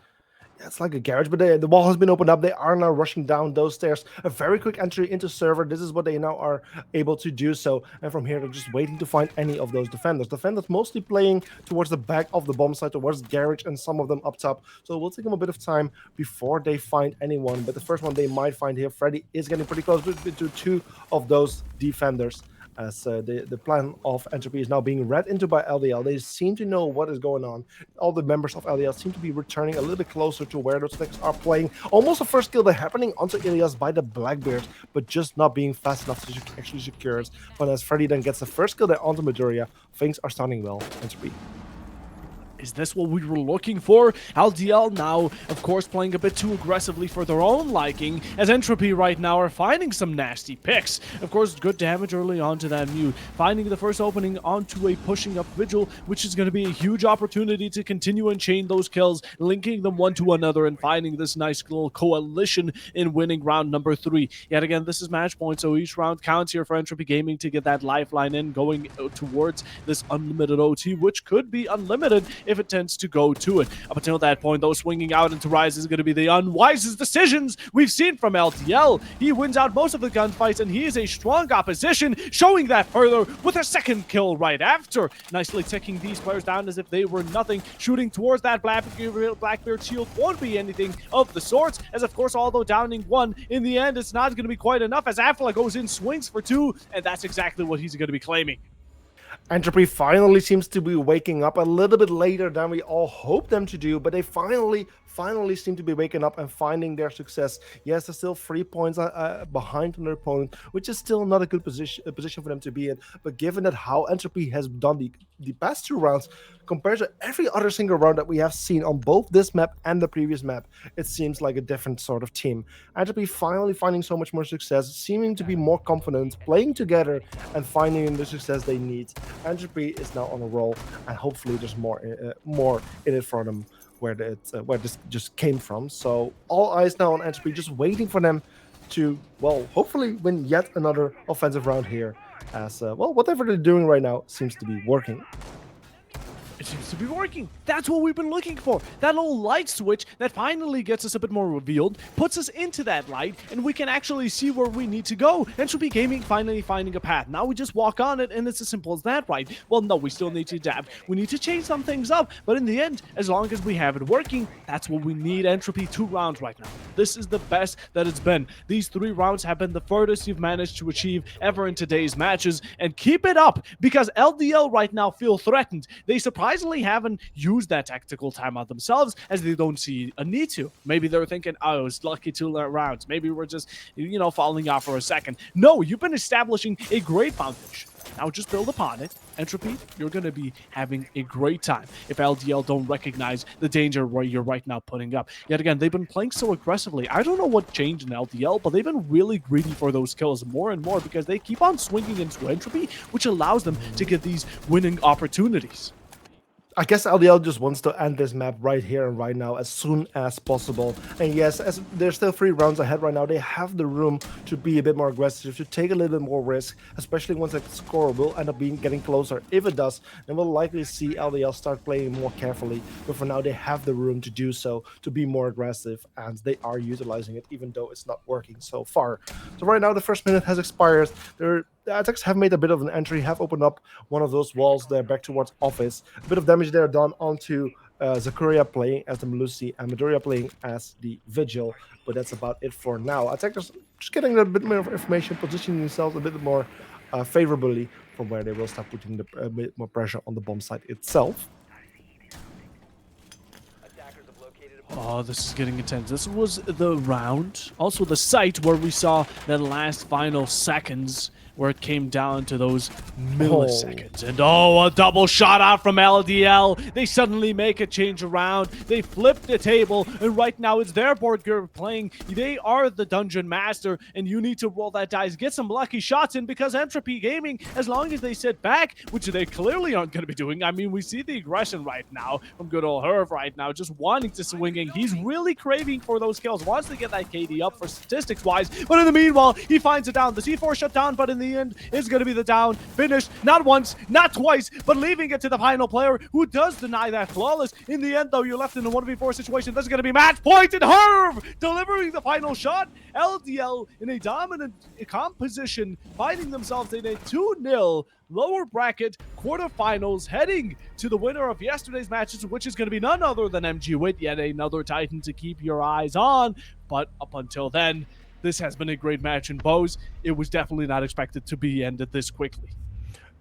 Yeah, it's like a garage, but the wall has been opened up. They are now rushing down those stairs. A very quick entry into server. This is what they now are able to do so. And from here, they're just waiting to find any of those defenders. Defenders mostly playing towards the back of the bomb site, towards garage, and some of them up top. So it will take them a bit of time before they find anyone. But the first one they might find here, Freddy, is getting pretty close to 2 of those defenders. As the plan of Entropy is now being read into by LDL. They seem to know what is going on. All the members of LDL seem to be returning a little bit closer to where those things are playing. Almost the first kill they're happening onto Ilias by the Blackbeard, but just not being fast enough to actually secure it. But as Freddy then gets the first kill there onto Midoriya, things are starting well. Entropy. Is this what we were looking for? LDL now, of course, playing a bit too aggressively for their own liking, as Entropy right now are finding some nasty picks. Of course, good damage early on to that mute, finding the first opening onto a pushing up Vigil, which is going to be a huge opportunity to continue and chain those kills, linking them one to another and finding this nice little coalition in winning round number 3. Yet again, this is match point, so each round counts here for Entropy Gaming to get that lifeline in, going towards this unlimited OT, which could be unlimited if it tends to go to it. Up until that point, though, swinging out into Rise is going to be the unwisest decisions we've seen from LDL. He wins out most of the gunfights, and he is a strong opposition, showing that further with a second kill right after. Nicely ticking these players down as if they were nothing, shooting towards that Blackbeard shield won't be anything of the sorts, as of course, although downing 1, in the end, it's not going to be quite enough as Affla goes in, swings for 2, and that's exactly what he's going to be claiming. Entropy finally seems to be waking up a little bit later than we all hoped them to do, but they finally finally seem to be waking up and finding their success. Yes, they're still 3 points behind on their opponent, which is still not a good position for them to be in. But given that how Entropy has done the past 2 rounds compared to every other single round that we have seen on both this map and the previous map, it seems like a different sort of team. Entropy finally finding so much more success, seeming to be more confident, playing together, and finding the success they need. Entropy is now on a roll, and hopefully there's more in it for them where this just came from. So all eyes now on Entropy, just waiting for them to, well, hopefully win yet another offensive round here. As well, whatever they're doing right now seems to be working. It seems to be working. That's what we've been looking for. That little light switch that finally gets us a bit more revealed, puts us into that light, and we can actually see where we need to go. Entropy Gaming finally finding a path. Now we just walk on it, and it's as simple as that, right? Well, no, we still need to adapt. We need to change some things up, but in the end, as long as we have it working, that's what we need. Entropy 2 rounds right now. This is the best that it's been. These 3 rounds have been the furthest you've managed to achieve ever in today's matches, and keep it up, because LDL right now feel threatened. They surprisingly haven't used that tactical timeout themselves, as they don't see a need to. Maybe they're thinking, oh, it's lucky 2 rounds. Maybe we're just, falling off for a second. No, you've been establishing a great foundation. Now just build upon it. Entropy, you're going to be having a great time if LDL don't recognize the danger where you're right now putting up. Yet again, they've been playing so aggressively. I don't know what changed in LDL, but they've been really greedy for those kills more and more, because they keep on swinging into Entropy, which allows them to get these winning opportunities. I guess LDL just wants to end this map right here and right now as soon as possible. And yes, as there's still 3 rounds ahead right now, they have the room to be a bit more aggressive, to take a little bit more risk, especially once that score will end up getting closer. If it does, then we'll likely see LDL start playing more carefully. But for now, they have the room to do so, to be more aggressive, and they are utilizing it, even though it's not working so far. So right now, the first minute has expired. The attacks have made a bit of an entry, have opened up one of those walls there back towards office. A bit of damage there done onto Zakuria playing as the Melusi and Midoriya playing as the Vigil, but that's about it for now. Attackers just getting a bit more information, positioning themselves a bit more favorably from where they will start putting a bit more pressure on the bomb site itself. Oh, this is getting intense. This was the round, also the site where we saw that last final seconds where it came down to those milliseconds. And a double shot out from LDL. They suddenly make a change around. They flip the table, and right now it's their board you're playing. They are the dungeon master, and you need to roll that dice, get some lucky shots in, because Entropy Gaming, as long as they sit back, which they clearly aren't going to be doing. I mean, we see the aggression right now from good old Herv right now, just wanting to swinging. He's really craving for those kills, wants to get that KD up for statistics-wise, but in the meanwhile, he finds it down. The C4 shut down, but in the end, it's going to be the down, finished, not once, not twice, but leaving it to the final player, who does deny that flawless. In the end, though, you're left in a 1v4 situation. That's going to be match point, and Herv delivering the final shot. LDL in a dominant composition, finding themselves in a 2-0 lower bracket quarterfinals, heading to the winner of yesterday's matches, which is going to be none other than MG Wit, yet another Titan to keep your eyes on. But up until then, this has been a great match in Bows. It was definitely not expected to be ended this quickly.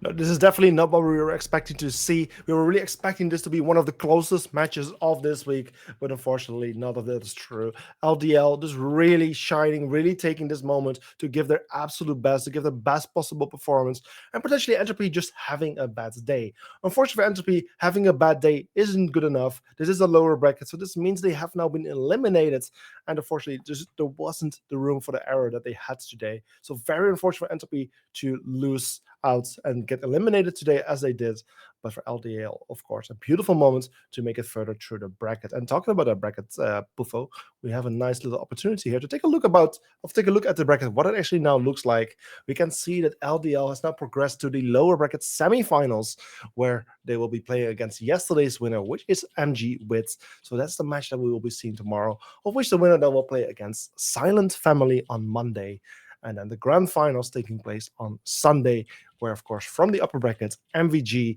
No, this is definitely not what we were expecting to see. We were really expecting this to be one of the closest matches of this week, but unfortunately, none of that is true. LDL just really shining, really taking this moment to give their absolute best, to give the best possible performance, and potentially Entropy just having a bad day. Unfortunately for Entropy, having a bad day isn't good enough. This is a lower bracket, so this means they have now been eliminated, and unfortunately, there wasn't the room for the error that they had today. So very unfortunate for Entropy to lose out and get eliminated today as they did. But for LDL, of course, a beautiful moment to make it further through the bracket. And talking about the bracket, Buffo, we have a nice little opportunity here to take a look at the bracket, what it actually now looks like. We can see that LDL has now progressed to the lower bracket semifinals, where they will be playing against yesterday's winner, which is MG Wits. So that's the match that we will be seeing tomorrow, of which the winner then will play against Silent Family on Monday. And then the grand finals taking place on Sunday, where, of course, from the upper bracket, MVG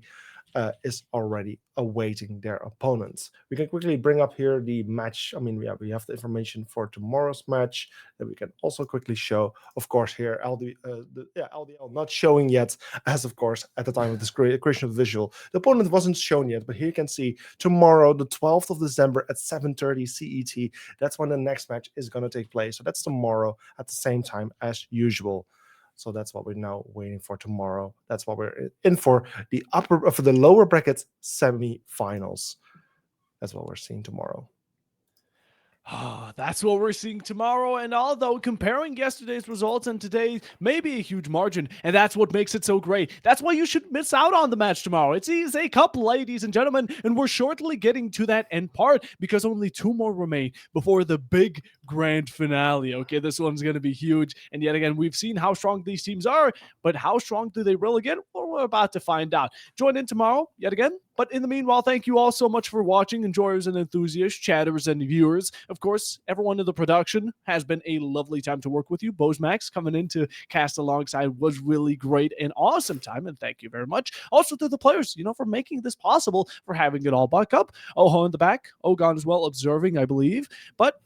is already awaiting their opponents. We can quickly bring up here the match. I mean, we have the information for tomorrow's match that we can also quickly show. Of course, here LDL not showing yet, as of course at the time of this creation of the visual, the opponent wasn't shown yet. But here you can see tomorrow, the 12th of December at 7:30 CET. That's when the next match is going to take place. So that's tomorrow at the same time as usual. So that's what we're now waiting for tomorrow. That's what we're in for the lower bracket semi-finals. That's what we're seeing tomorrow. That's what we're seeing tomorrow. And although comparing yesterday's results and today may be a huge margin, and that's what makes it so great. That's why you should miss out on the match tomorrow. It's ESA Cup, ladies and gentlemen, and we're shortly getting to that end part because only 2 more remain before the big grand finale. Okay, this one's going to be huge. And yet again, we've seen how strong these teams are, but how strong do they really get? Well, we're about to find out. Join in tomorrow, yet again. But in the meanwhile, thank you all so much for watching, enjoyers and enthusiasts, chatters and viewers. Of course, everyone in the production has been a lovely time to work with you. Max coming in to cast alongside was really great and awesome time, and thank you very much. Also to the players, for making this possible, for having it all back up. Oho in the back, Ogon as well observing, I believe. But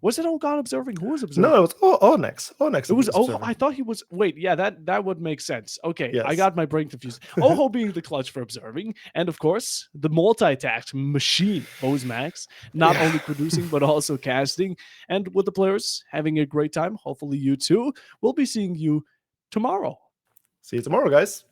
was it Ogon observing? Who was observing? No, it was Onyx. It was Oho. I thought he was. Wait, yeah, that would make sense. Okay, yes. I got my brain confused. Oho being the clutch for observing, and of course the multitask machine, Max, not only producing but also casting. And with the players having a great time, hopefully you too. We'll be seeing you tomorrow. See you tomorrow, guys.